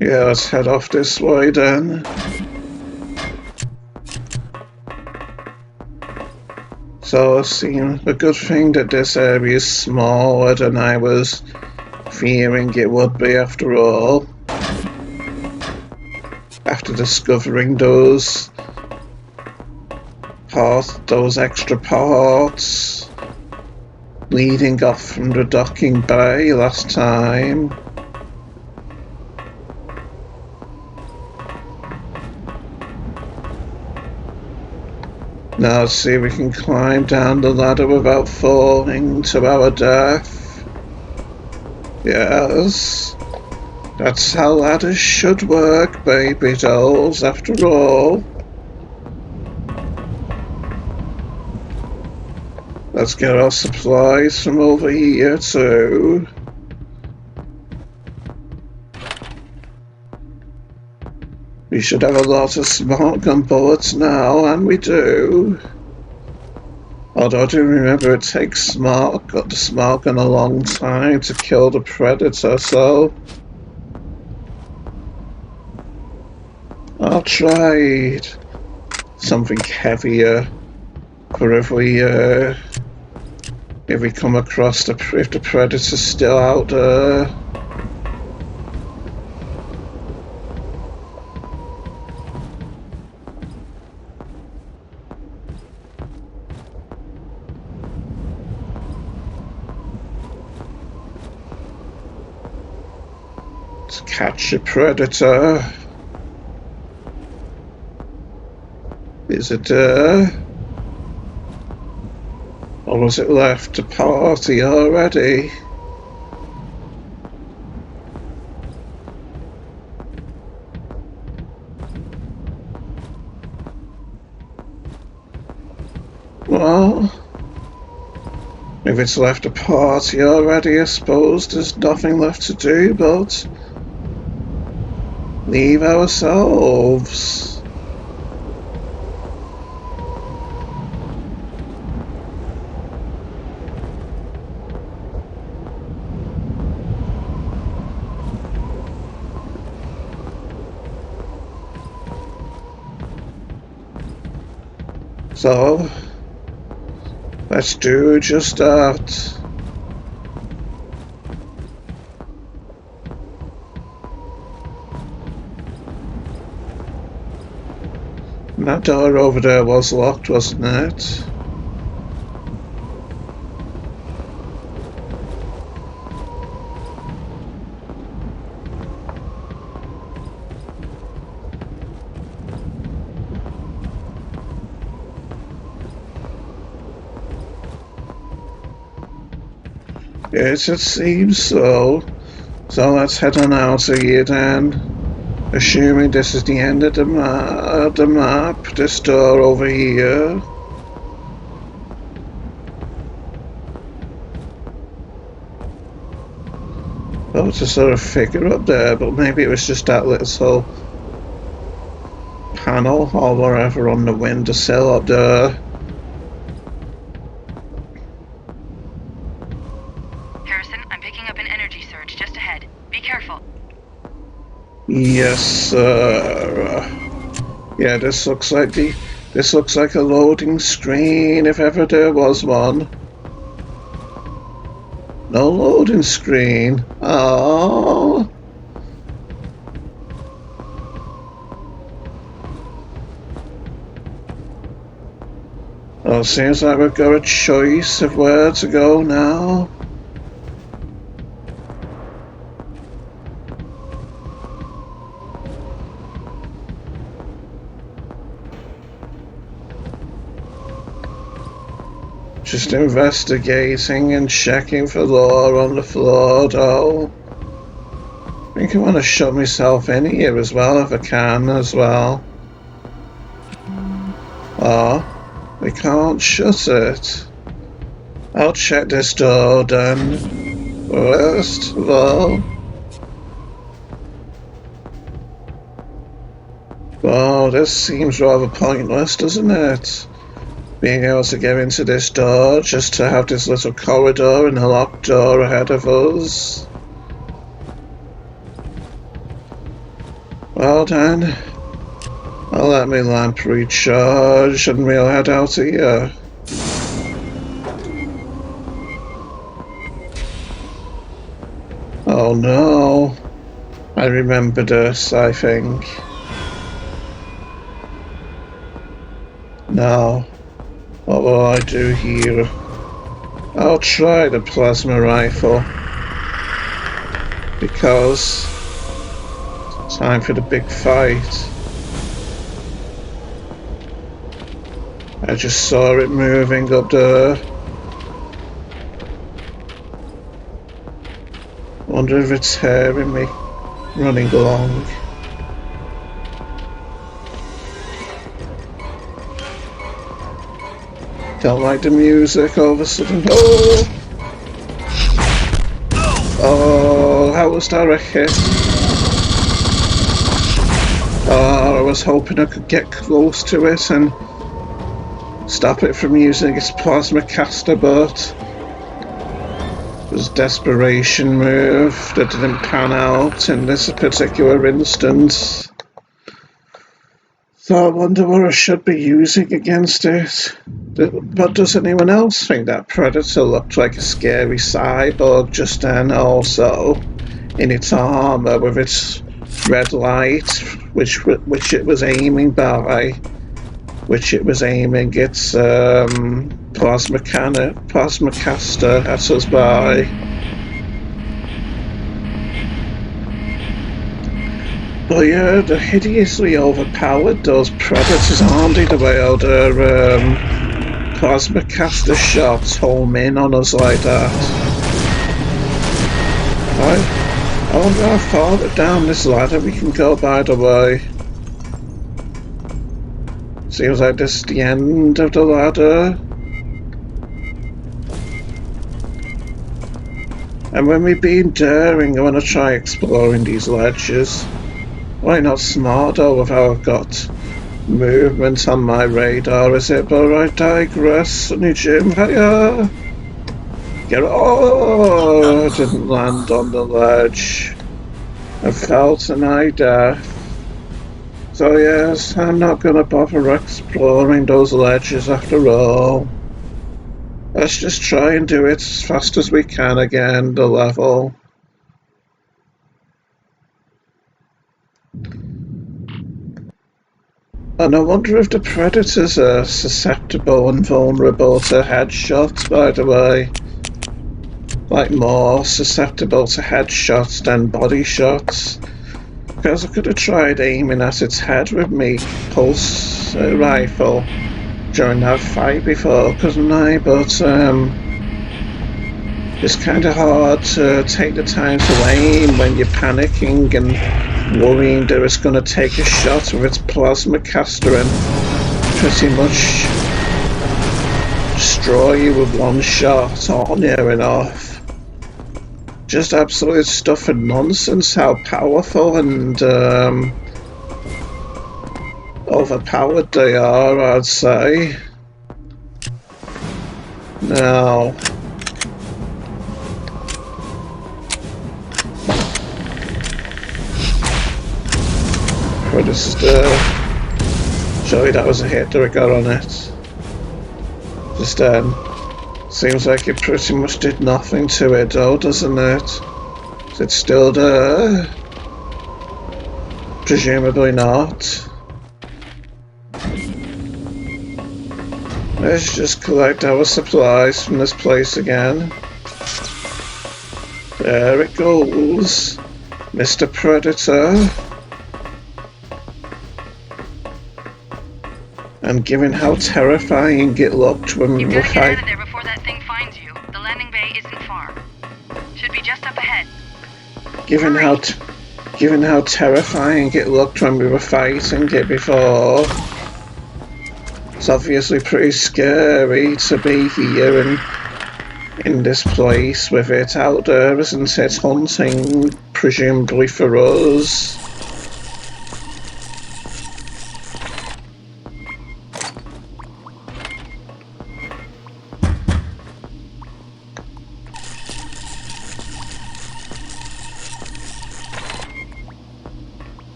Yeah, let's head off this way then. So it seems a good thing that this area is smaller than I was fearing it would be after all. After discovering those extra parts leading off from the docking bay last time. Now let's see if we can climb down the ladder without falling to our death. Yes. That's how ladders should work, baby dolls, after all. Let's get our supplies from over here too. We should have a lot of smart gun bullets now, and we do. Although I do remember it takes the smart gun a long time to kill the predator, so I'll try something heavier for if we come across if the predator's still out there. To catch a predator. Is it there? Or was it left to party already? Well, if it's left a party already, I suppose there's nothing left to do but leave ourselves. So, let's do just that. And that door over there was locked, wasn't it? Yes, it seems so. So let's head on out of here then. Assuming this is the end of the map, this door over here. Oh, it's a sort of figure up there, but maybe it was just that little panel or whatever on the windowsill up there. Yes, sir. Yeah, this looks like a loading screen if ever there was one. No loading screen. Oh. Well, it seems like we've got a choice of where to go now. Just investigating and checking for lore on the floor, though. I think I want to shut myself in here as well if I can as well. Oh, we can't shut it. I'll check this door then. First of all. Oh, this seems rather pointless, doesn't it? Being able to get into this door just to have this little corridor and a locked door ahead of us. Well then, I'll let my lamp recharge and we'll head out of here. Oh no, I remember this, I think. Now, what will I do here? I'll try the plasma rifle. Because it's time for the big fight. I just saw it moving up there. Wonder if it's hearing me. running along. Don't like the music all of a sudden. Oh! Oh, how was that a hit? Oh, I was hoping I could get close to it and stop it from using its plasma caster, but it was a desperation move that didn't pan out in this particular instance. So I wonder what I should be using against it. But does anyone else think that Predator looked like a scary cyborg just then also? In its armour with its red light, which it was aiming by, which it was aiming its plasma caster at us by. But yeah, they're hideously overpowered, those predators, aren't they? The way how their plasma caster shots home in on us like that. I wonder how far down this ladder we can go, by the way. Seems like this is the end of the ladder. And when we've been daring, I want to try exploring these ledges. Why not smart though with how I've got movement on my radar, is it? But I digress, Sonny Jim. Hiya! Oh, I didn't land on the ledge. I fell to my death. So yes, I'm not going to bother exploring those ledges after all. Let's just try and do it as fast as we can again, the level. And I wonder if the predators are susceptible and vulnerable to headshots, by the way. Like more susceptible to headshots than body shots. Because I could have tried aiming at its head with me pulse rifle during that fight before, couldn't I? But it's kind of hard to take the time to aim when you're panicking and worrying that it's going to take a shot with its plasma caster and pretty much destroy you with one shot or near enough. Just absolute stuff and nonsense how powerful and overpowered they are, I'd say. Now, what is the... Surely that was a hit that I got on it. Just then. Seems like it pretty much did nothing to it though, doesn't it? Is it still there? Presumably not. Let's just collect our supplies from this place again. There it goes, Mr. Predator. And given how terrifying it looked when we were fighting... Given how terrifying it looked when we were fighting it before, it's obviously pretty scary to be here in this place with it out there, isn't it? Hunting, presumably for us.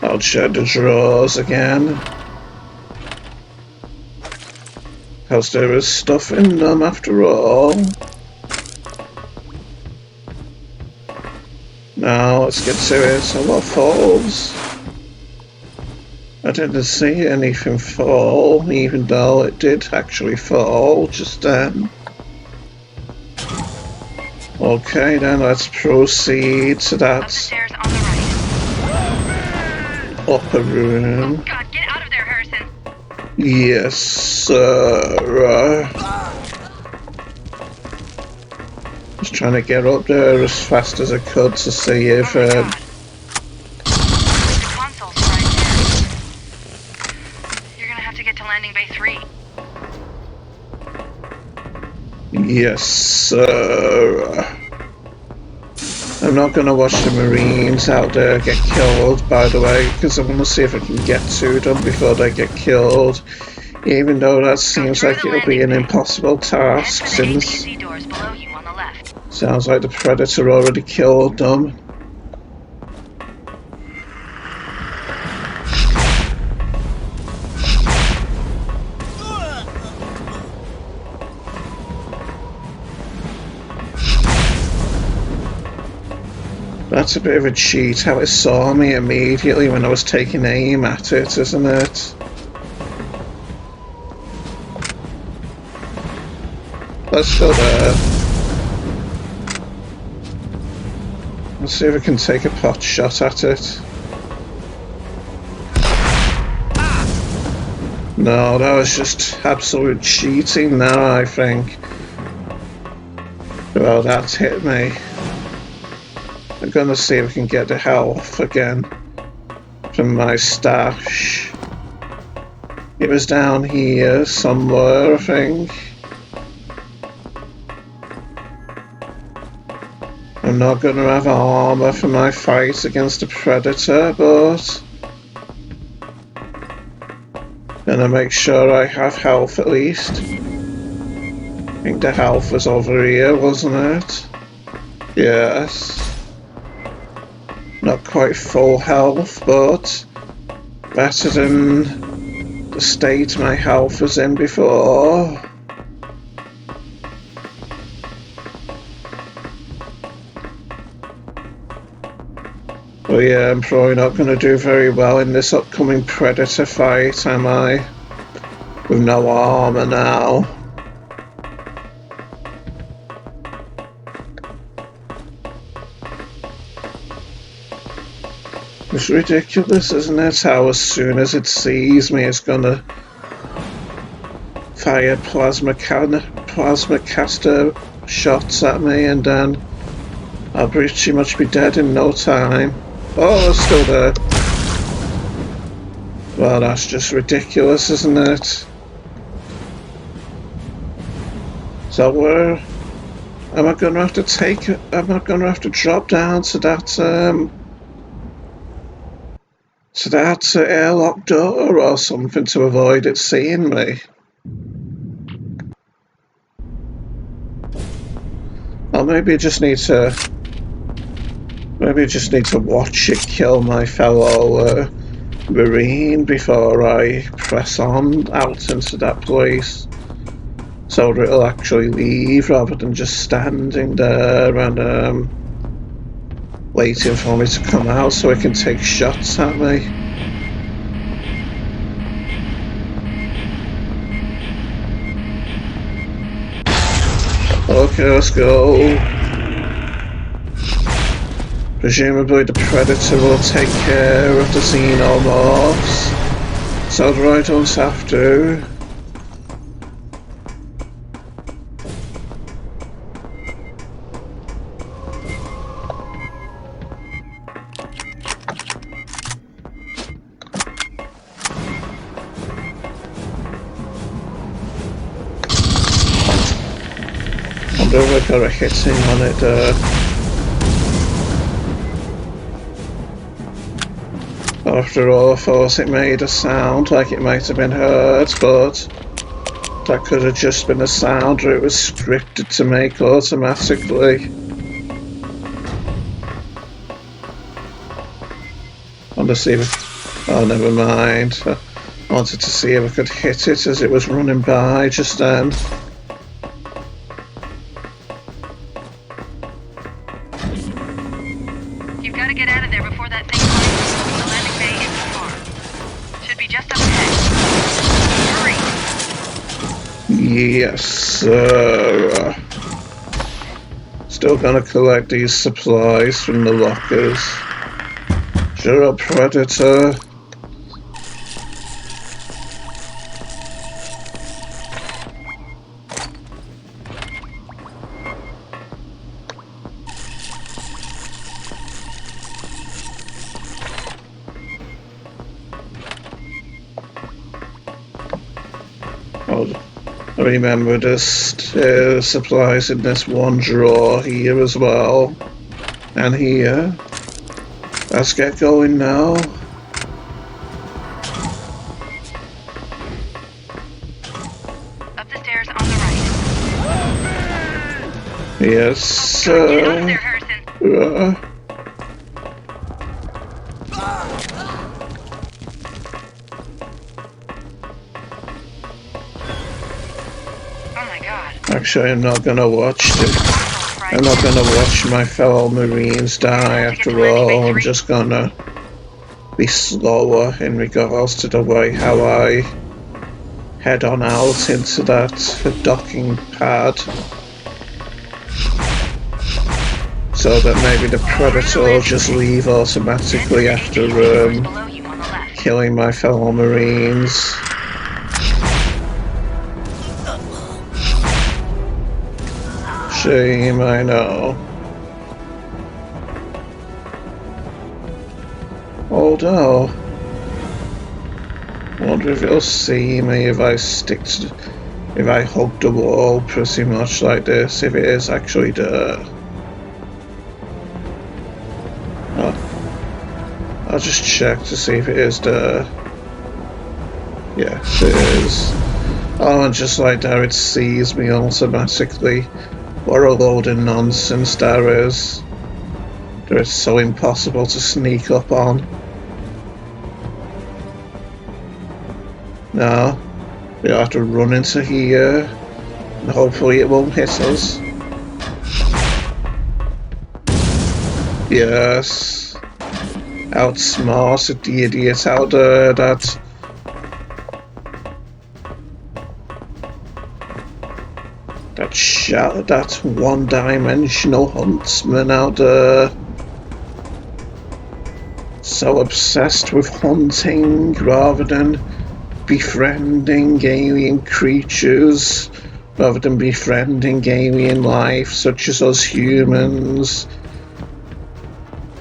I'll check the drawers again. Because there is stuff in them after all. Now let's get to it. So what falls? I didn't see anything fall, even though it did actually fall just then. Okay, then let's proceed to that upper room. Oh God, get out of there, Harrison. Yes, sir. just trying to get up there as fast as I could to see if... Oh my God. The console's right there. You're gonna have to get to landing bay 3. Yes, sir. I'm not going to watch the Marines out there get killed, by the way, because I want to see if I can get to them before they get killed. Even though that seems like it'll be an impossible task, since doors below you on the left. sounds like the Predator already killed them. That's a bit of a cheat, how it saw me immediately when I was taking aim at it, isn't it? That's still there. Let's see if I can take a pot shot at it. No, that was just absolute cheating now, I think. Well, that's hit me. I'm gonna see if I can get the health again from my stash. It was down here somewhere, I think. I'm not gonna have armor for my fight against the Predator, but gonna make sure I have health at least. I think the health was over here, wasn't it? Yes. Not quite full health, but better than the state my health was in before. But yeah, I'm probably not going to do very well in this upcoming Predator fight, am I? With no armor now. It's ridiculous, isn't it? How as soon as it sees me, it's gonna fire plasma caster shots at me, and then I'll pretty much be dead in no time. Oh, it's still there. Well, that's just ridiculous, isn't it? So where am I gonna have to take? Am I gonna have to drop down to that airlock door or something to avoid it seeing me? Or maybe I just need to watch it kill my fellow Marine before I press on out into that place, so it'll actually leave rather than just standing there and waiting for me to come out so it can take shots at me. Okay, let's go. Presumably the Predator will take care of the xenomorphs, so that I don't have to. I wonder if I got a hitting on it there. After all, I thought it made a sound like it might have been heard, but that could have just been a sound or it was scripted to make automatically. I wanted to see if... oh, never mind. I wanted to see if I could hit it as it was running by just then. You've got to get out of there before that thing finds you. The landing bay isn't far. Should be just up ahead. Hurry! Yes, sir. Still gonna collect these supplies from the lockers. Sure up, Predator. remember there's supplies in this one drawer here as well. And here. Let's get going now. Up the stairs on the right. Yes, Get up there, Harrison. Oh my God. Actually, I'm not gonna watch I'm not gonna watch my fellow Marines die after all. I'm just gonna be slower in regards to the way how I head on out into that docking pad. So that maybe the Predator will just leave automatically after killing my fellow Marines. Shame, I know. Although, I wonder if it'll see me if I if I hug the wall pretty much like this, if it is actually there. I'll just check to see if it is there. Yes, it is. Oh, and just like that, it sees me automatically. What a load of nonsense there is. That it's so impossible to sneak up on. Now, we have to run into here, and hopefully it won't hit us. Yes. Outsmarted the idiot out there that that one-dimensional huntsman out there. So obsessed with hunting rather than befriending alien creatures, rather than befriending alien life such as us humans.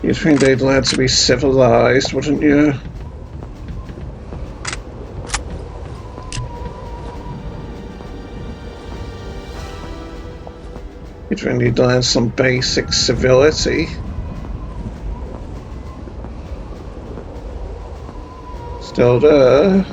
You'd think they'd learn to be civilized, wouldn't you? You'd think they'd learn some basic civility. Still there.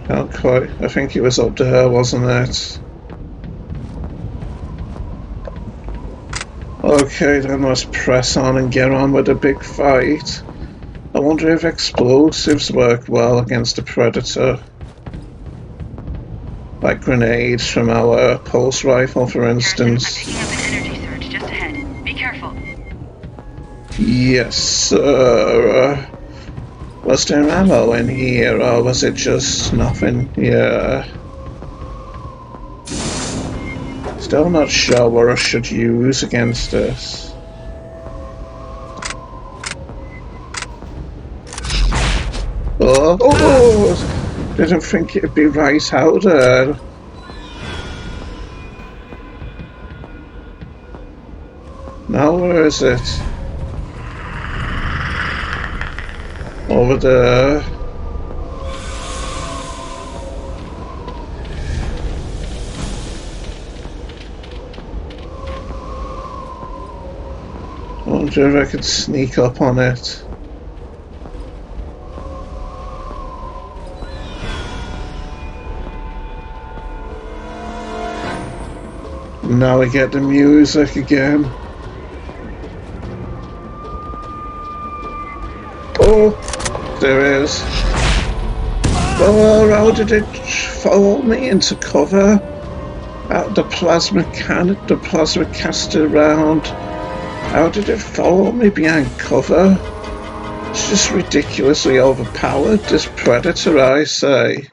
Not quite. I think he was up there, wasn't it? Okay, then let's press on and get on with the big fight. I wonder if explosives work well against the Predator. Like grenades from our pulse rifle, for instance. Harrison, I'm picking up an energy surge just ahead. Be careful. Yes, sir. Was there ammo in here, or was it just nothing? Yeah. Still not sure what I should use against this. Oh, didn't think it'd be right out there. Now where is it? Over there. I wonder if I could sneak up on it. Now we get the music again. Oh, there is. Oh, how did it follow me into cover? The plasma caster round. How did it follow me behind cover? It's just ridiculously overpowered, this Predator, I say.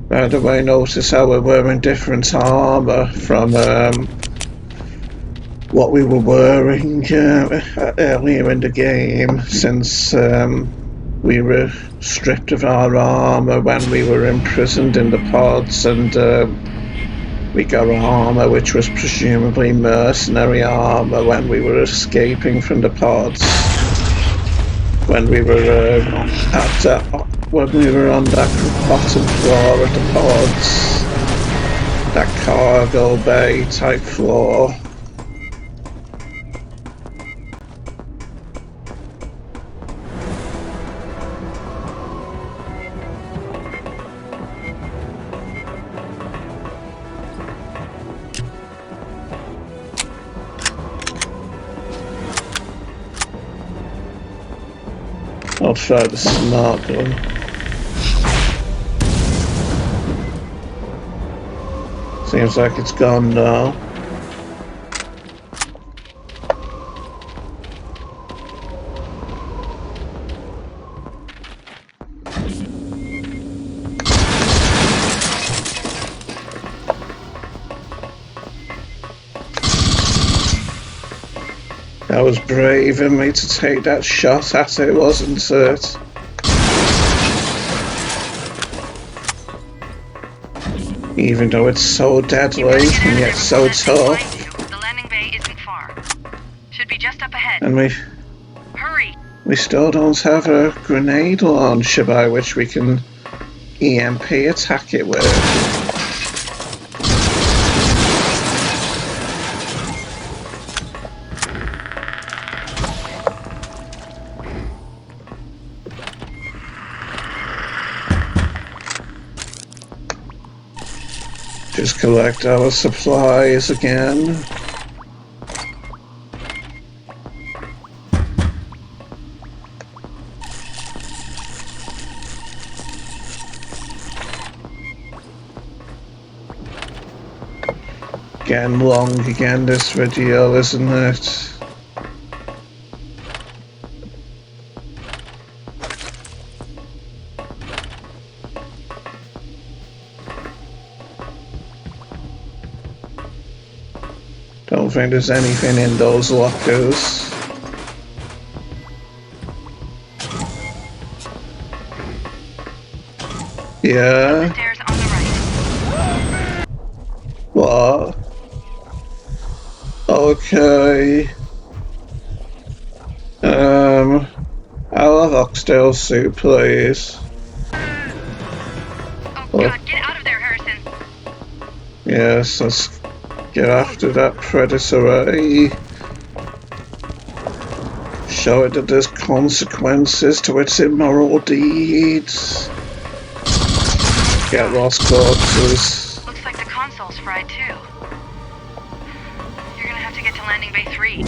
By the way, notice how we're wearing different armour from what we were wearing earlier in the game, since we were stripped of our armor when we were imprisoned in the pods, and we got armor which was presumably mercenary armor when we were escaping from the pods. When we were when we were on that bottom floor of the pods, that cargo bay type floor. I'll try the smart gun. Seems like it's gone now. That was brave of me to take that shot at it, wasn't it? Even though it's so deadly and yet so tough. The landing bay isn't far. Should be just up ahead. And Hurry! we still don't have a grenade launcher by which we can EMP attack it with. Just collect our supplies again. Getting long again, this video, isn't it? Don't think there's anything in those lockers. Yeah. The stairs on the right. What? Okay. I'll have oxtail soup, please. Oh God, get out of there, Harrison. Yes, let's get after that predator, eh? Show it that there's consequences to its immoral deeds. Get lost corpses. Looks like the console's fried too. You're gonna have to get to landing bay 3.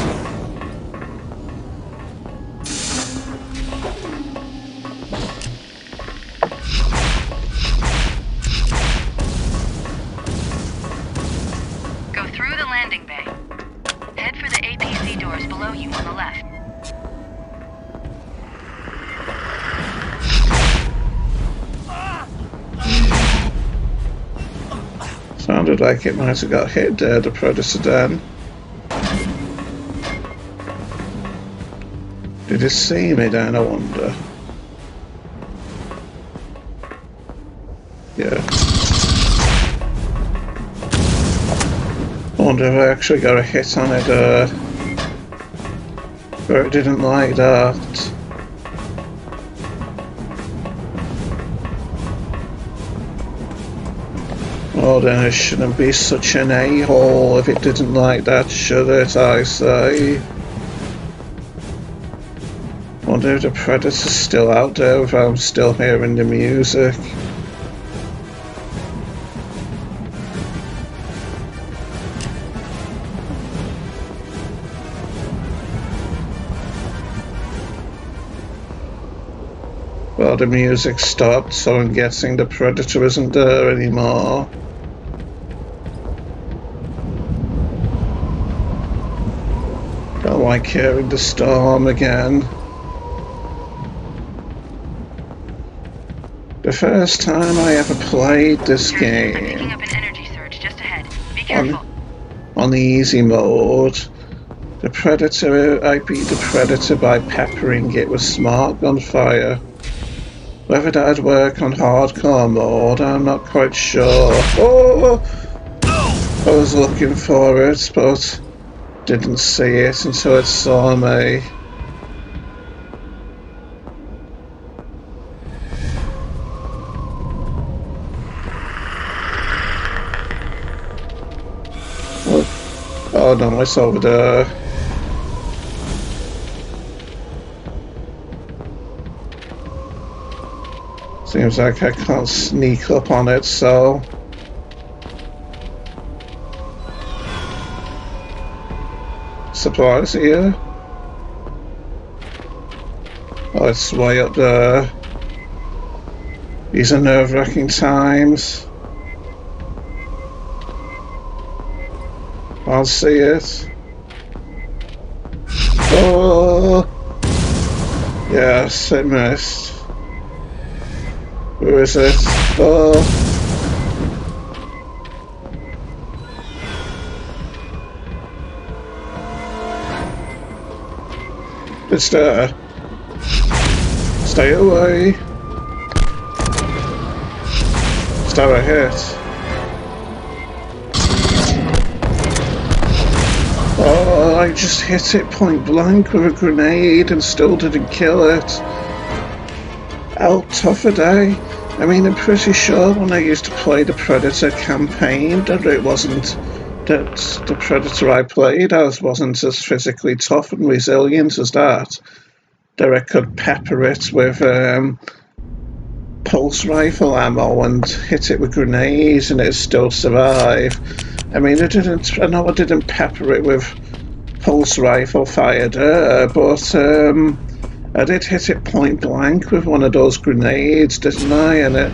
Go through the landing bay. Head for the APC doors below you on the left. Sounded like it might have got hit there, the predator then. Did it see me then, I wonder? Yeah. I wonder if I actually got a hit on it, but it didn't like that. Oh, then it shouldn't be such an a-hole if it didn't like that, should it, I say? Wonder if the predator's still out there if I'm still hearing the music. Well, the music stopped, so I'm guessing the predator isn't there anymore. Don't like hearing the storm again. The first time I ever played this I'm picking game up an energy surge just ahead. Be careful. on the easy mode, I beat the predator by peppering it with smart gunfire. Whether that'd work on hardcore mode, I'm not quite sure. Oh! I was looking for it, but didn't see it until it saw me. Oh no, it's over there. Seems like I can't sneak up on it, so... Supplies here? Oh, it's way up there. These are nerve-wracking times. I'll see it. Oh! Yes, it missed. Who is it? Oh! It's there. Stay away. Is that a hit? Oh, I just hit it point blank with a grenade and still didn't kill it. How tough a day. I mean, I'm pretty sure when I used to play the Predator campaign that it wasn't that the Predator I played as wasn't as physically tough and resilient as that. That I could pepper it with pulse rifle ammo and hit it with grenades and it'd still survive. I mean, I know I didn't pepper it with pulse rifle fire there, but I did hit it point blank with one of those grenades, didn't I? And it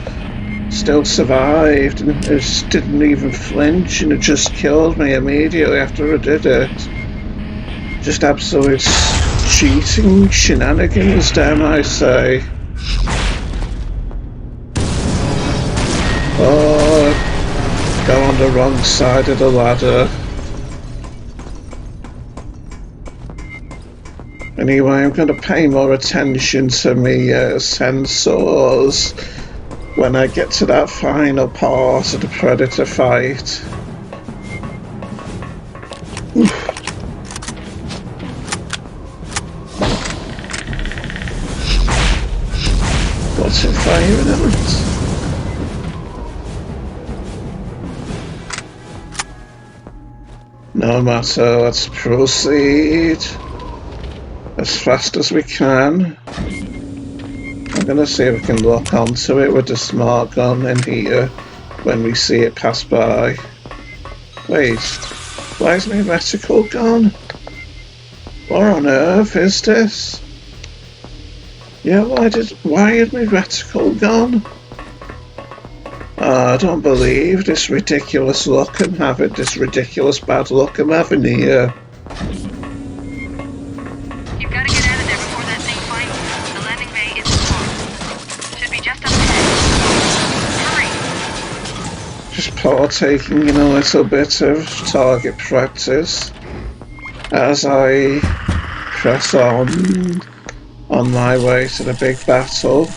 still survived, and it just didn't even flinch, and it just killed me immediately after I did it. Just absolute cheating shenanigans, damn I say. Oh, go on the wrong side of the ladder. Anyway, I'm going to pay more attention to me sensors when I get to that final part of the Predator fight. What's it firing at? No matter, let's proceed as fast as we can. I'm gonna see if we can lock onto it with the smart gun in here when we see it pass by. Wait, why is my reticle gone? What on earth is this? Yeah, why is my reticle gone? I don't believe this ridiculous luck I'm having, this ridiculous bad luck I'm having here. You've got to get out of there before that thing finds you. The landing bay is full. Should be just up ahead. Hurry! Just partaking in a little bit of target practice as I press on my way to the big battle.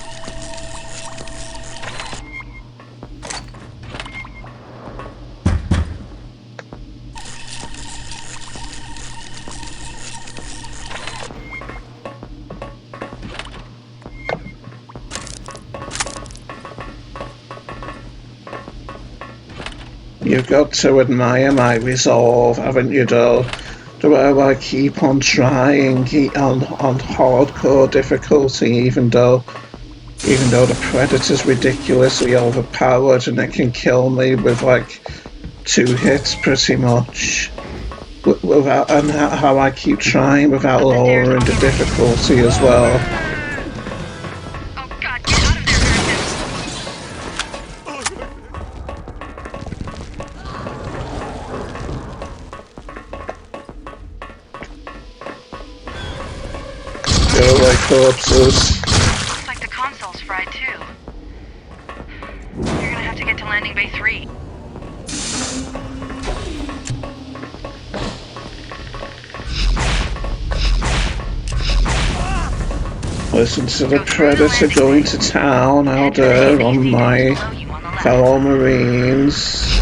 You've got to admire my resolve, haven't you, though? The way I keep on trying on hardcore difficulty, even though the Predator's ridiculously overpowered and it can kill me with like 2 hits pretty much. Without, and how I keep trying without lowering the difficulty as well. Corpses. Looks like the console's fried too. You're gonna have to get to landing bay 3. Listen to the Predator going to town out there on my fellow Marines.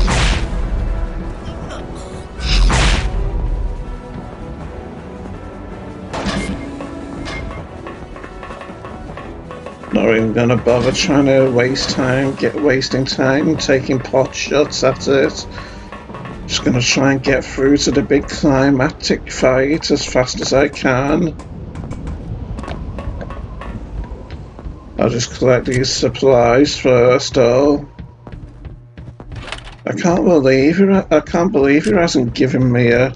Not even gonna bother trying to wasting time taking pot shots at it. Just gonna try and get through to the big climactic fight as fast as I can. I'll just collect these supplies first, though. I can't believe he hasn't given me a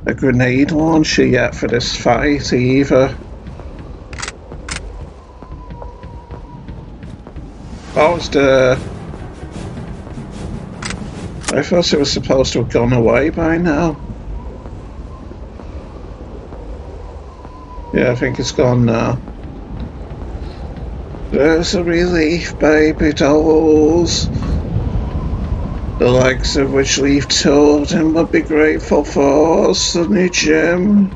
grenade launcher yet for this fight either. Oh, it's the... I thought it was supposed to have gone away by now. Yeah, I think it's gone now. There's a relief, baby dolls. The likes of which we've told him would be grateful for, Sonny Jim.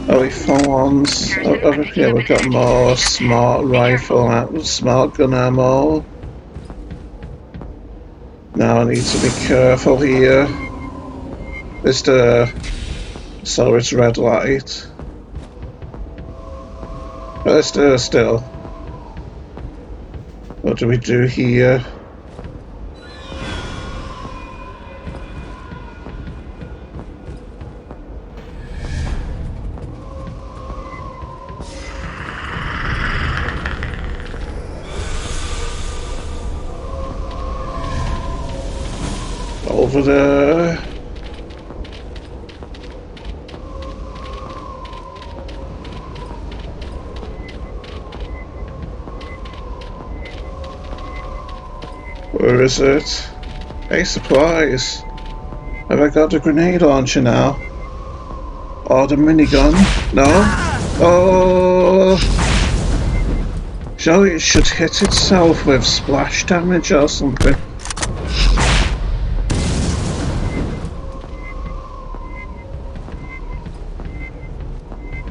Oh, he phones. Oh, yeah, we've got more smart rifle, smart gun ammo. Now I need to be careful here. So it's red light. Let's do still. What do we do here? Over there. Where is it? Hey, supplies. Have I got the grenade launcher now? Or the minigun? No? Oh! Surely it should hit itself with splash damage or something.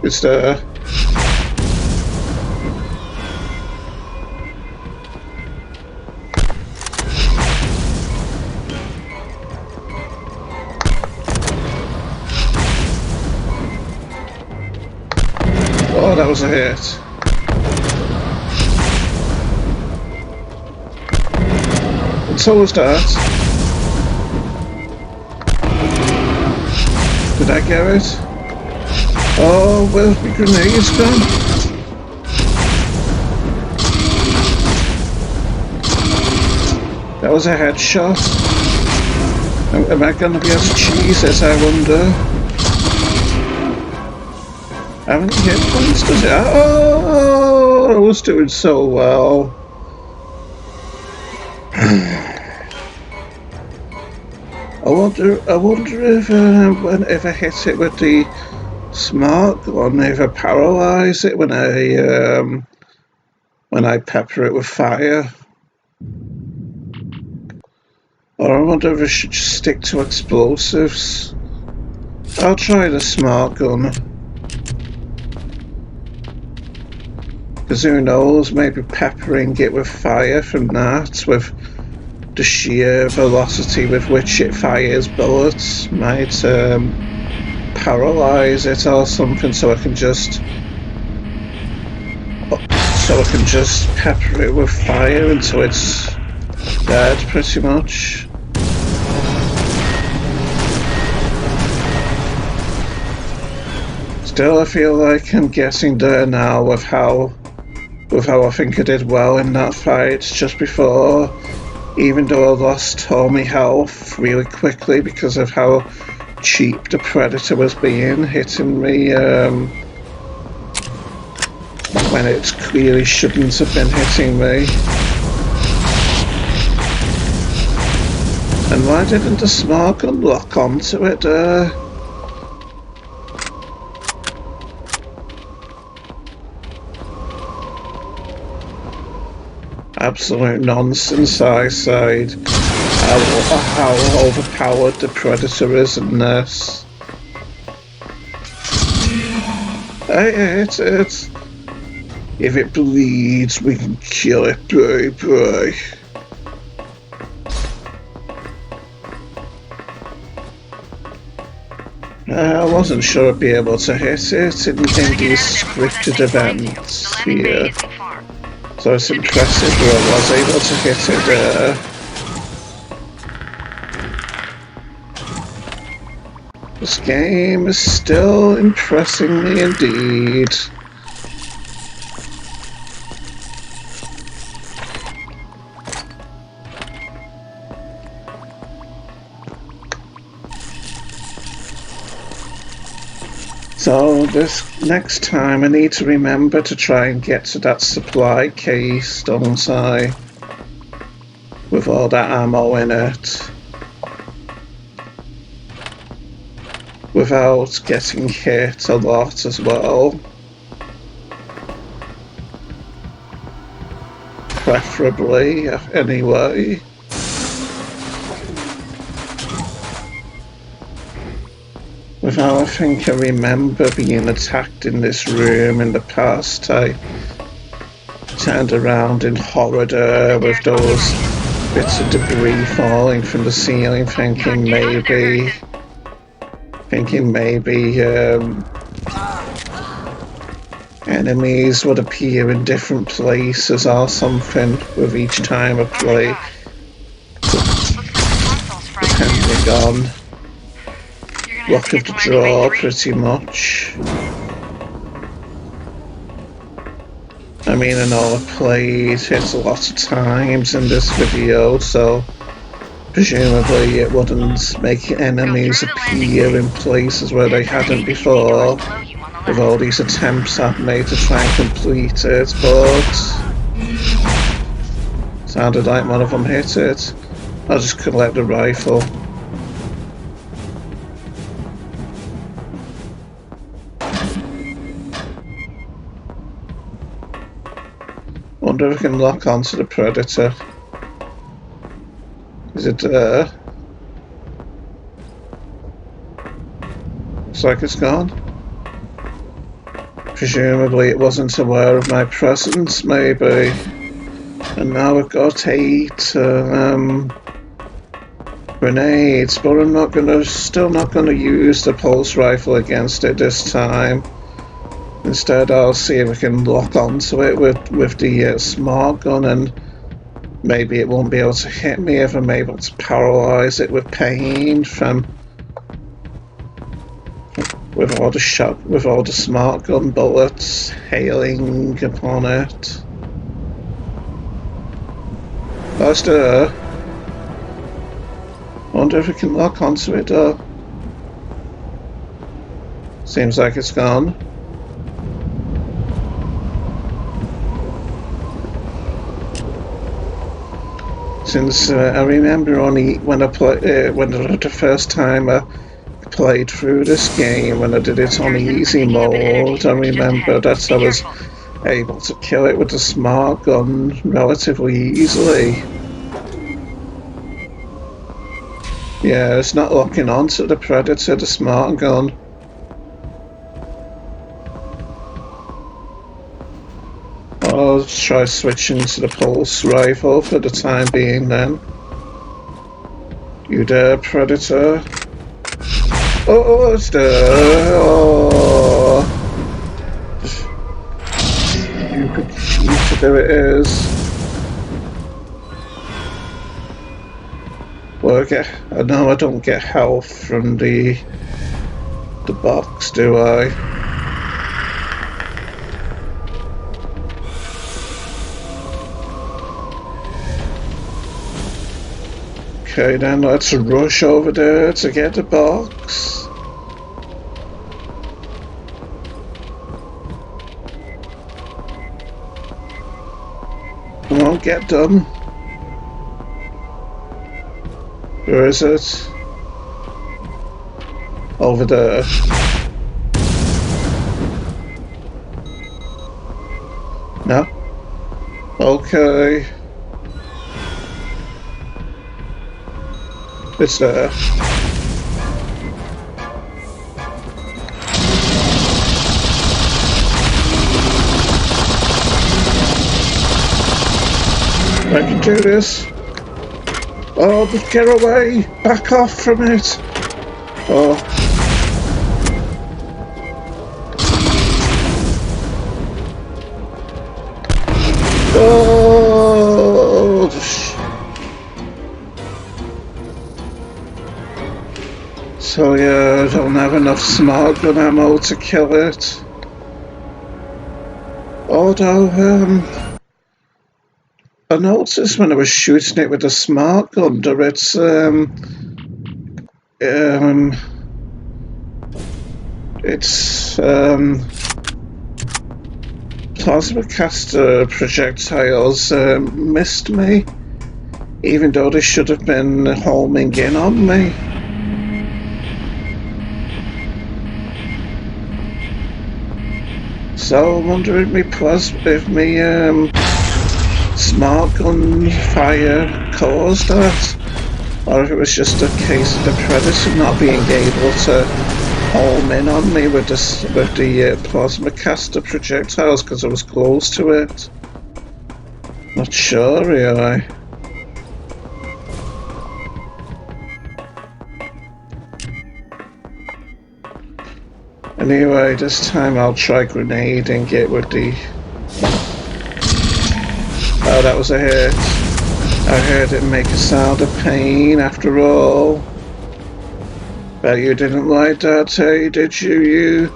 It's there. Oh, that was a hit. And so was that. Did I get it? Oh, where's my grenades gone? That was a headshot. Am I going to be able to cheese this, I wonder? How many hit points does it have? Oh, I was doing so well. I wonder if I hit it with the smart gun, if I paralyze it when I pepper it with fire. Or I wonder if I should just stick to explosives. I'll try the smart gun. Because who knows, maybe peppering it with fire from that, with the sheer velocity with which it fires bullets, might paralyze it or something, so I can just pepper it with fire until it's dead, pretty much. Still, I feel like I'm getting there now with how I think I did well in that fight just before, even though I lost all my health really quickly because of how cheap the Predator was being, hitting me when it clearly shouldn't have been hitting me. And why didn't the smart gun lock onto it there? Absolute nonsense, I said. How overpowered the Predator is in this. I ate it. If it bleeds, we can kill it, boy. I wasn't sure I'd be able to hit it in these scripted events here. So it's impressive that I was able to hit it there. This game is still impressing me indeed. So this next time I need to remember to try and get to that supply case, don't I? With all that ammo in it. Without getting hit a lot as well. Preferably, anyway. Without, I think I remember being attacked in this room in the past. I turned around in horror there with those bits of debris falling from the ceiling, thinking maybe enemies would appear in different places or something with each time I play the Pentagon. Luck of the draw, pretty much. I mean, I know I've played it a lot of times in this video, so presumably it wouldn't make enemies appear in places where they hadn't before, with all these attempts I've made to try and complete it, but sounded like one of them hit it. I'll just collect the rifle. Wonder if I can lock onto the Predator. Is it there? Looks like it's gone. Presumably it wasn't aware of my presence, maybe. And now I've got 8 grenades, but I'm still not gonna use the pulse rifle against it this time. Instead, I'll see if I can lock onto it with the smart gun, and maybe it won't be able to hit me if I'm able to paralyze it with pain with all the smart gun bullets hailing upon it. That's there. Wonder if we can lock onto it though. Seems like it's gone. Since I remember only when the first time I played through this game, when I did it on easy mode, I remember that I was able to kill it with the smart gun relatively easily. Yeah, it's not locking onto the Predator, the smart gun. I'll try switching to the pulse rifle for the time being then. You there, Predator? Oh, it's there! Oh. Stupid cheater, there it is. Well, I know I don't get health from the box, do I? Okay, then let's rush over there to get the box. Come on, get done. Where is it? Over there. No? Okay. It's there. I can do this. Oh, but get away! Back off from it! Oh. Oh! So yeah, I don't have enough smart gun ammo to kill it. Although, I noticed when I was shooting it with a smart gun that its plasma caster projectiles missed me, even though they should have been homing in on me. So I'm wondering if me smart gun fire caused that, or if it was just a case of the predator not being able to home in on me with the plasma caster projectiles because I was close to it. Not sure really. Anyway, this time I'll try grenading it with the... Oh, that was a hit. I heard it make a sound of pain after all. Bet you didn't like that, hey, did you, you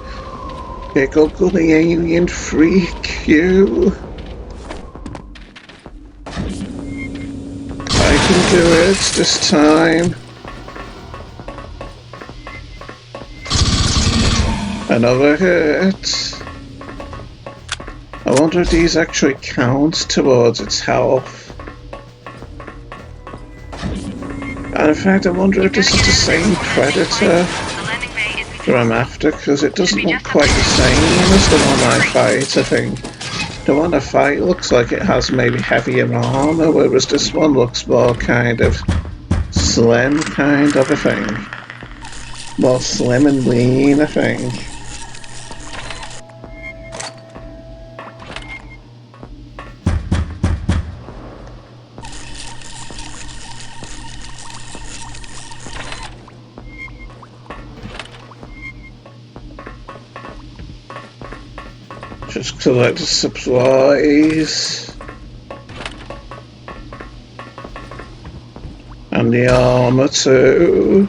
big ugly alien freak, you? I can do it this time. Another hit. I wonder if these actually count towards its health. And in fact, I wonder if this is the same predator that I'm after, because it doesn't look quite the same as the one I fight, I think. The one I fight looks like it has maybe heavier armor, whereas this one looks more kind of slim, kind of a thing. More slim and lean, I think. Just collect the supplies. And the armor too.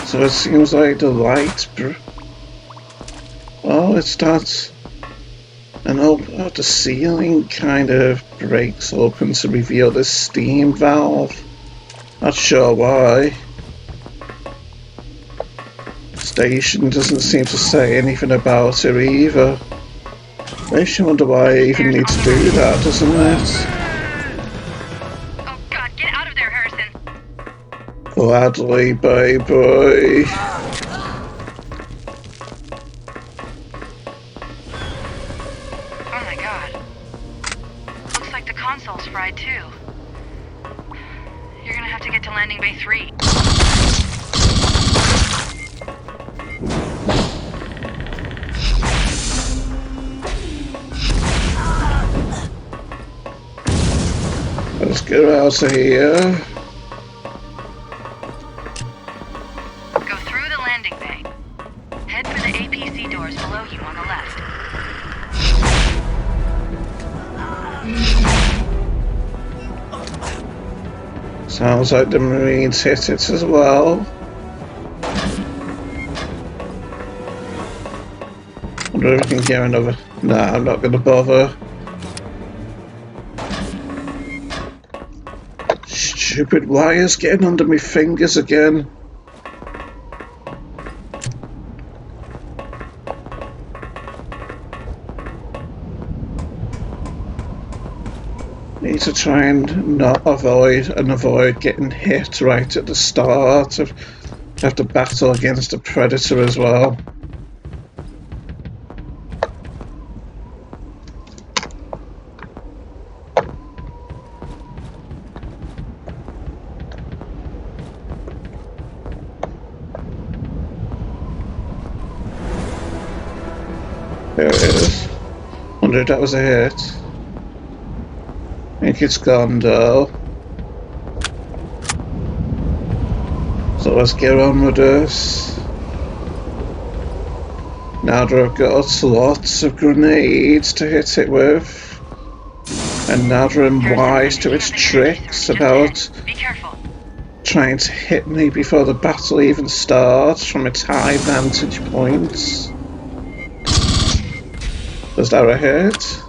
So it seems like the light... Oh, it starts... And the ceiling kind of breaks open to reveal this steam valve. Not sure why. Station doesn't seem to say anything about it either. Makes you wonder why I even need to do that, doesn't it? Oh God, get out of there, Harrison! Gladly, baby. Oh my God. Looks like the console's fried too. You're gonna have to get to landing bay 3. Let's get out of here. Go through the landing bay. Head for the APC doors below you on the left. Sounds like the Marines hit it as well. Wonder if we can get another... Nah, I'm not gonna bother. Stupid wires getting under my fingers again. Need to try and not avoid getting hit right at the start. I have to battle against the predator as well. There it is. Wonder if that was a hit. think it's gone though. So let's get on with this. Now that I've got lots of grenades to hit it with, and now that I'm wise to its tricks about trying to hit me before the battle even starts from its high vantage points. Was that a hit?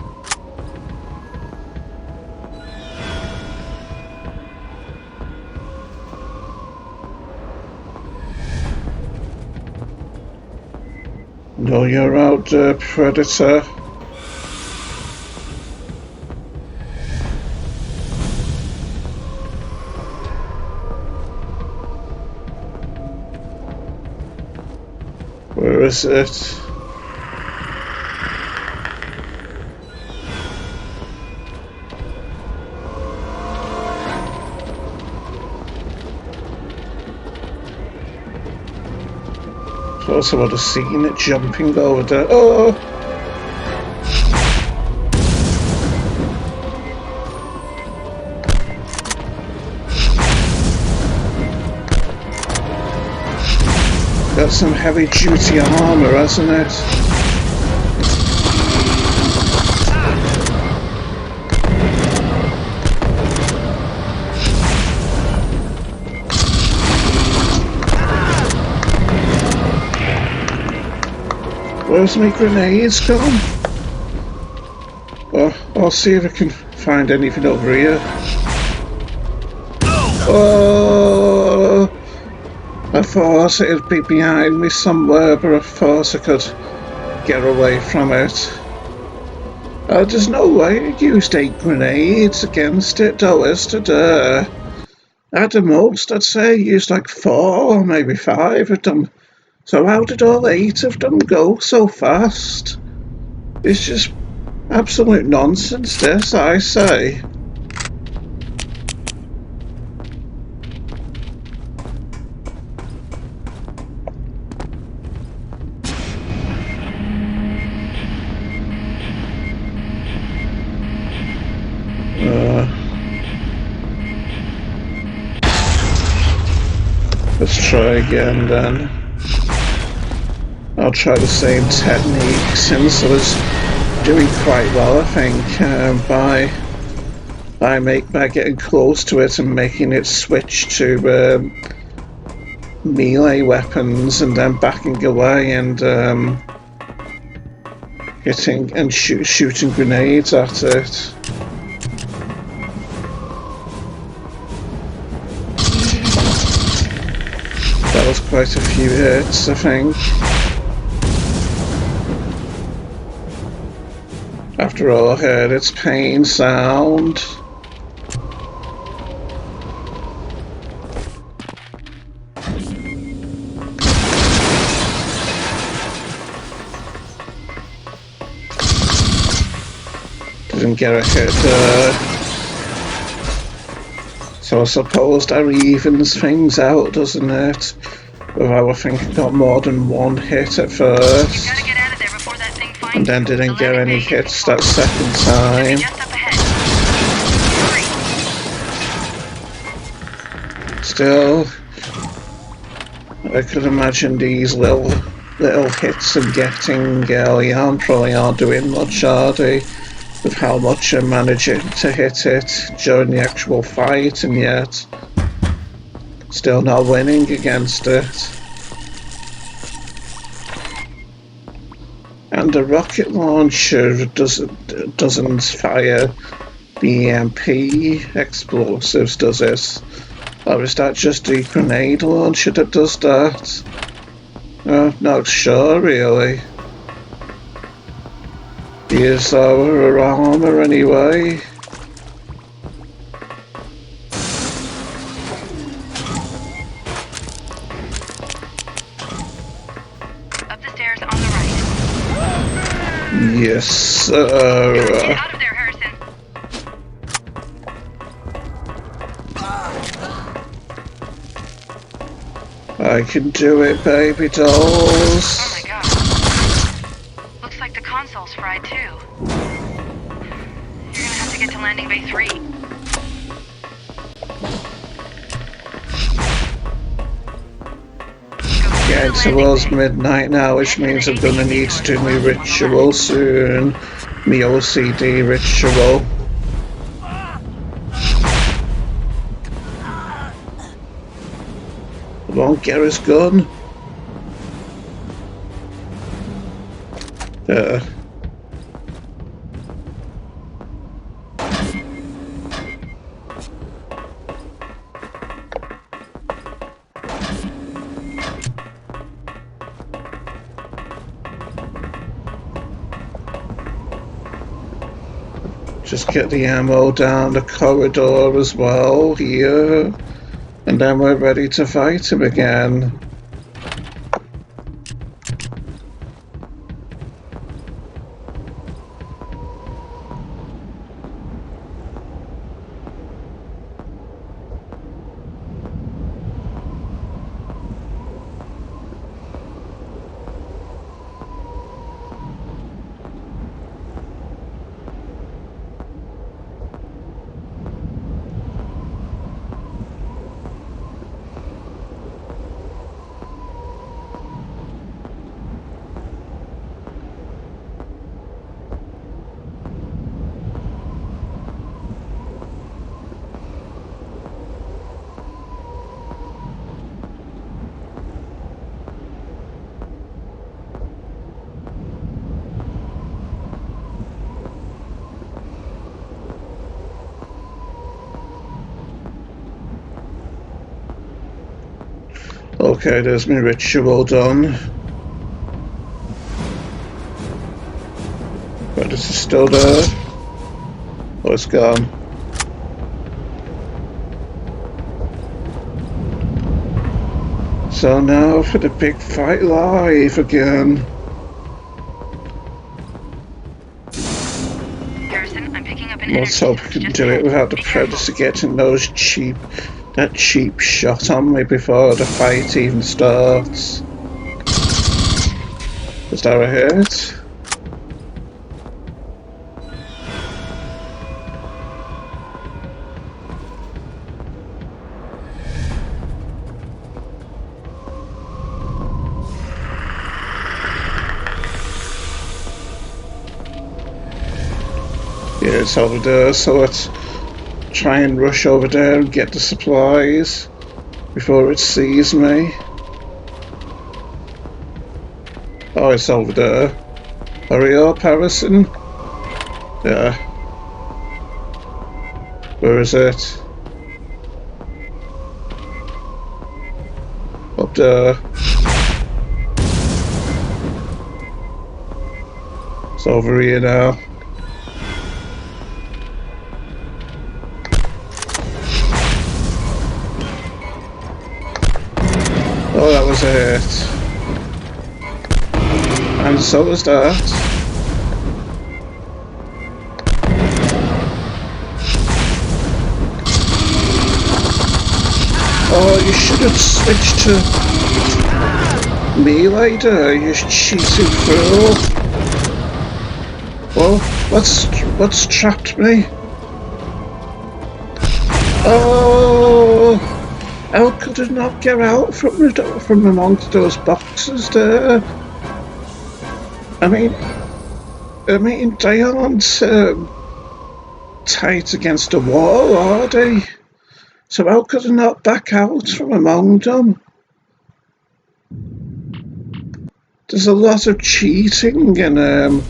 No, you're out, Predator. Where is it? Thought I would have seen it jumping over there. Oh! Got some heavy duty armor, hasn't it? Where's my grenades gone? Well, I'll see if I can find anything over here. Oh! I thought it'd be behind me somewhere, but I thought I could get away from it. There's no way I used 8 grenades against it, though, is there? At the most, I'd say I used like 4 or maybe 5 of them. So how did all 8 of them go so fast? It's just absolute nonsense, this, I say. Let's try again then. I'll try the same technique since I was doing quite well, I think, by getting close to it and making it switch to melee weapons and then backing away and hitting and shooting grenades at it. That was quite a few hits, I think. After all, I heard its pain sound. Didn't get a hit there. So I suppose that evens things out, doesn't it? Without I think I got more than 1 hit at first. And then didn't get any hits that second time. Still, I could imagine these little hits I'm getting early on probably aren't doing much, are they? With how much I'm managing to hit it during the actual fight, and yet still not winning against it. And the rocket launcher doesn't fire the EMP explosives, does it? Or is that just the grenade launcher that does that? Not sure, really. Here's our armor anyway. Up the stairs on the right. Yes, sir. Get out of there, Harrison. I can do it, baby dolls. Oh my god. Looks like the console's fried too. You're gonna have to get to landing bay 3. Yeah, it's towards midnight now, which means I'm gonna need to do my ritual soon. My OCD ritual. Come on, get his gun. Just get the ammo down the corridor as well, here. And then we're ready to fight him again. Okay, there's my ritual done. But is it still there? Oh, it's gone. So now for the big fight live again. Garrison, I'm picking up an Let's hope we can do it without the Predator getting that cheap shot on me before the fight even starts. Is that a hit? Yeah, it's over there, so let's try and rush over there and get the supplies before it sees me. Oh, it's over there. Hurry up, Harrison. Yeah. Where is it? Up there. It's over here now. Oh, that was a hit. And so was that. Oh, you should have switched to melee there, you cheating fool. Well, what's trapped me? Oh! How could it not get out from amongst those boxes there? I mean, they aren't tight against the wall, are they? So how could it not back out from among them? There's a lot of cheating and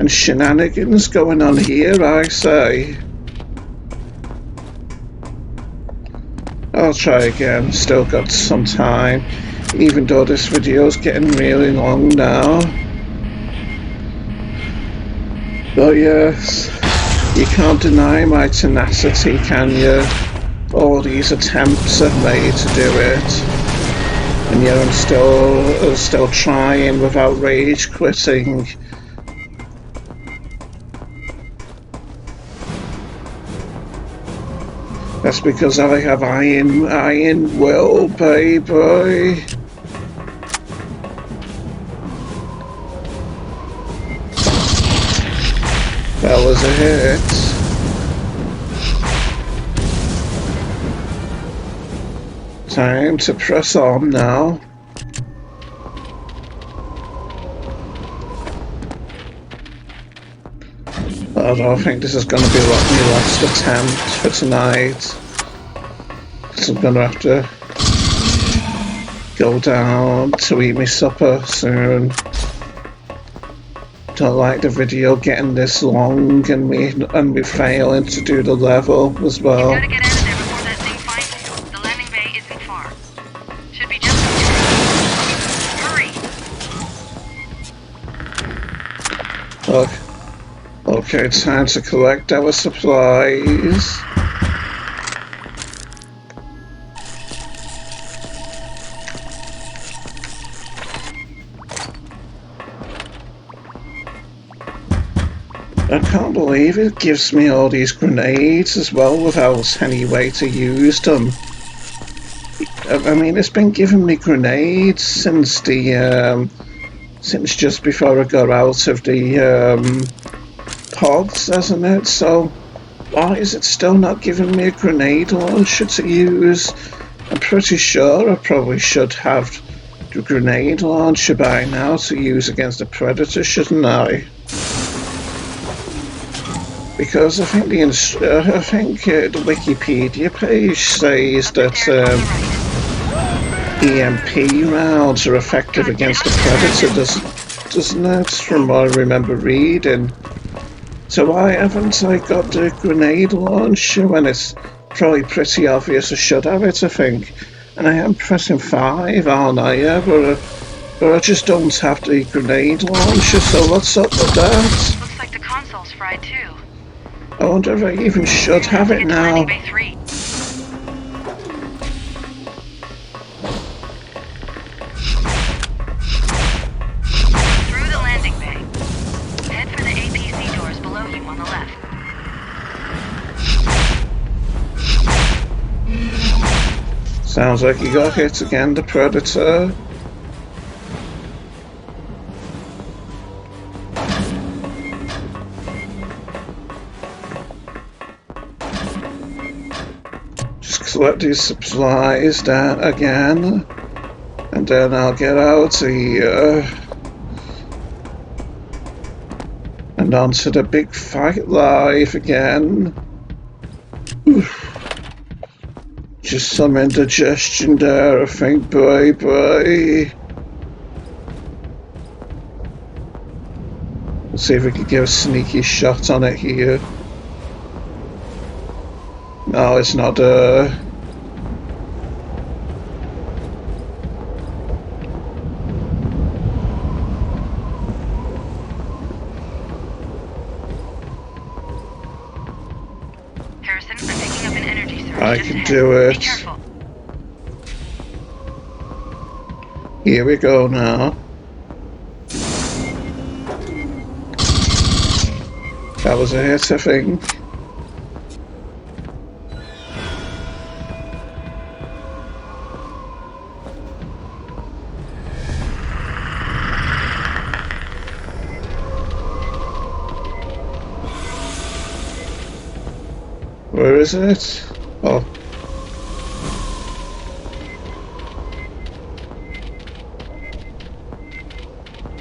shenanigans going on here, I say. I'll try again, still got some time, even though this video's getting really long now. But yes, you can't deny my tenacity, can you? All these attempts I've made to do it, and yet I'm still trying without rage quitting. That's because I have iron will, baby. That was a hit. Time to press on now. I don't think this is going to be like my last attempt for tonight. Because I'm going to have to go down to eat my supper soon. Don't like the video getting this long and me failing to do the level as well. You gotta get out of there before that thing finds you. The landing bay isn't far. Should be just hurry. Okay, time to collect our supplies. I can't believe it gives me all these grenades as well without any way to use them. I mean, it's been giving me grenades since since just before I got out of the pods, hasn't it? So why is it still not giving me a grenade launcher to use? I'm pretty sure I probably should have the grenade launcher by now to use against the predator, shouldn't I? Because I think the Wikipedia page says that EMP rounds are effective against the predator, doesn't it? From what I remember reading. So why haven't I got the grenade launcher when it's probably pretty obvious I should have it, I think. And I am pressing 5, aren't I? Yeah, but I just don't have the grenade launcher, so what's up with that? Looks like the console's fried too. I wonder if I even should have it now. Bay 3. Through the landing bay. Head for the APC doors below you on the left. Sounds like you got hit again, the predator. Collect these supplies down again, and then I'll get out of here and onto the big fight live again. Oof. Just some indigestion there, I think. Bye. Let's see if we can get a sneaky shot on it here. No, it's not Harrison, I'm picking up an energy surge. I just can ahead. do it. Be careful. Here we go now. That was a hit, I think. Where is it? Oh.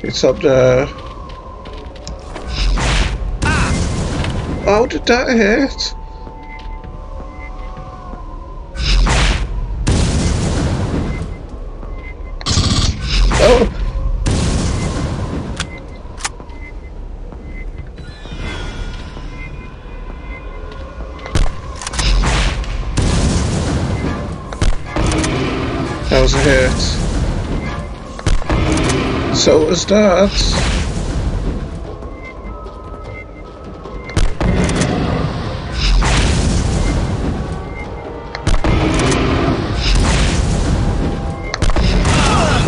It's up there. Oh, did that hit? Oh. That was a hit. So was that.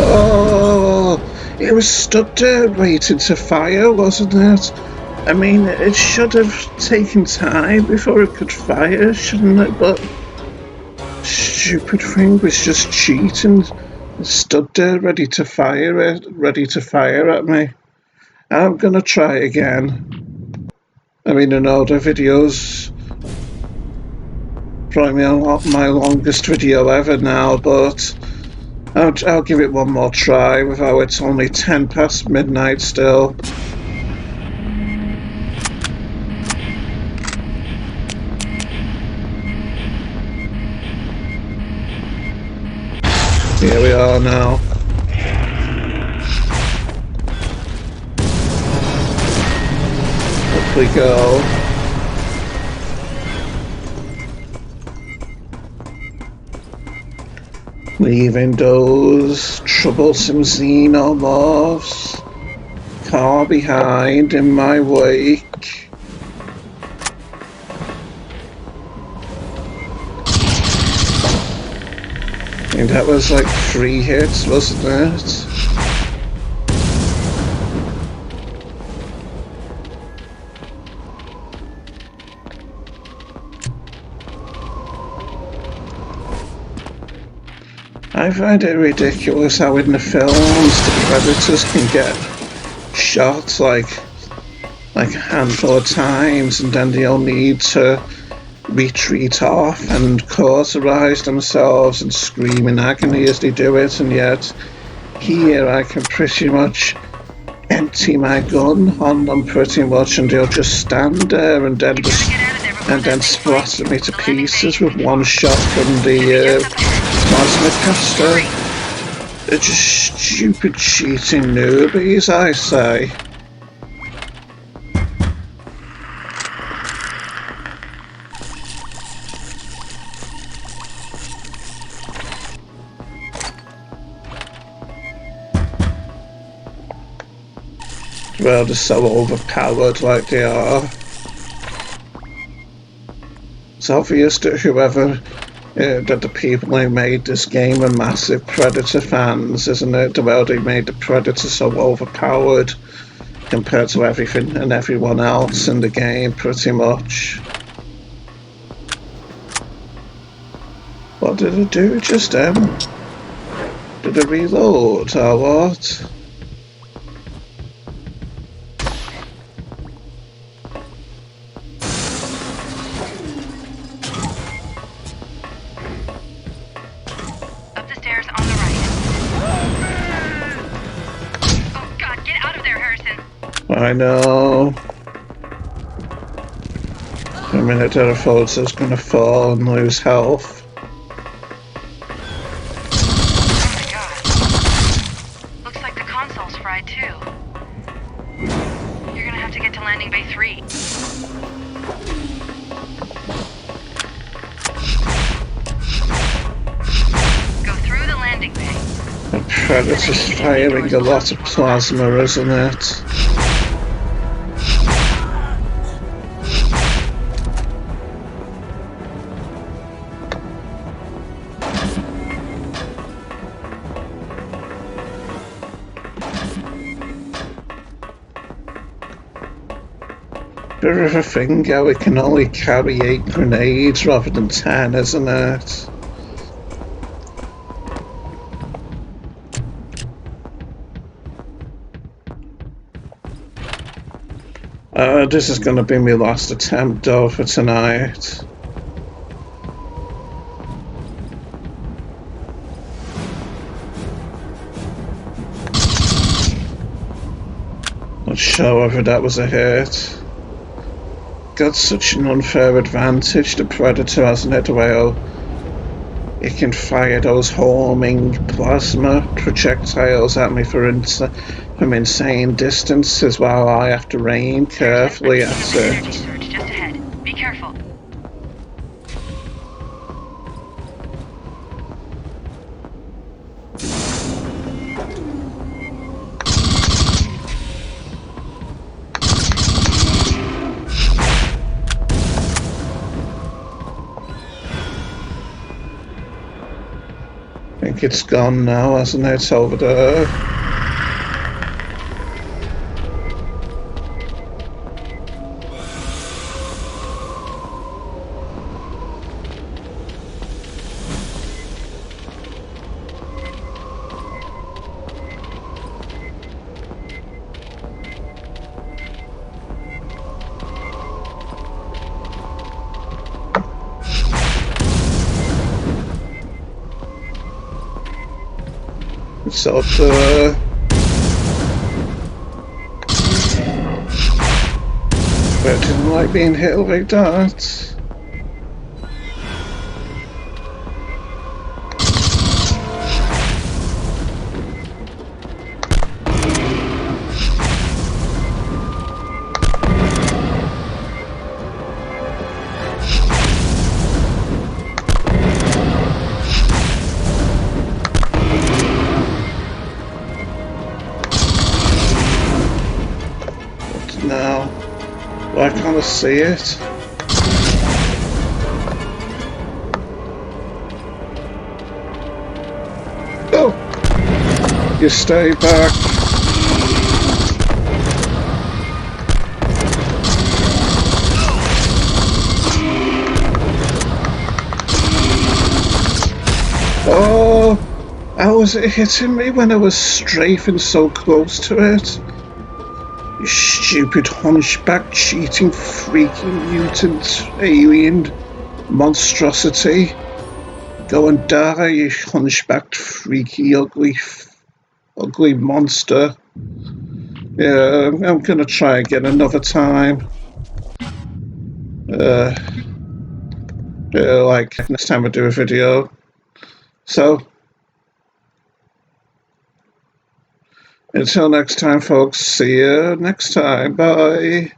Oh, it was stuck there waiting to fire, wasn't it? I mean, it should have taken time before it could fire, shouldn't it? But stupid thing was just cheating. It stood there ready to fire at me. I'm gonna try again. I mean, in older videos, probably my longest video ever now, but I'll give it one more try, though it's only 10 past midnight still. Here we are now. Up we go. Leaving those troublesome xenomorphs far behind in my wake. And that was like 3 hits, wasn't it? I find it ridiculous how in the films the predators can get shot like a handful of times and then they'll need to retreat off and cauterize themselves and scream in agony as they do it, and yet here I can pretty much empty my gun on them pretty much and they'll just stand there and then splatter me to pieces with one shot from the plasma caster. They're just stupid cheating newbies, I say. Well, they're so overpowered like they are. It's obvious that that the people who made this game are massive Predator fans, isn't it? Well, they made the Predator so overpowered compared to everything and everyone else in the game, pretty much. What did it do just then? Did it reload or what? I know. For a minute there I thought I was going to fall and lose health. Oh my god. Looks like the console's fried too. You're gonna have to get to landing bay 3. Go through the landing bay. The Predator's firing a lot of plasma, isn't it? Bit of a thing how it can only carry 8 grenades rather than 10, isn't it? This is going to be my last attempt though for tonight. Not sure whether that was a hit. Got such an unfair advantage, the Predator, hasn't it? Well, it can fire those homing plasma projectiles at me from insane distances while I have to aim carefully at it. Energy surge just ahead. Be careful. I think it's gone now, hasn't it? It's over there. It's up there. But I didn't like being hit like that. What now? Why can't I see it? Oh! You stay back. Oh! How was it hitting me when I was strafing so close to it? You stupid hunchback, cheating, freaking mutant, alien monstrosity. Go and die, you hunchbacked, freaky, ugly monster. Yeah, I'm gonna try again another time. Like next time I do a video. So, until next time, folks, see you next time. Bye.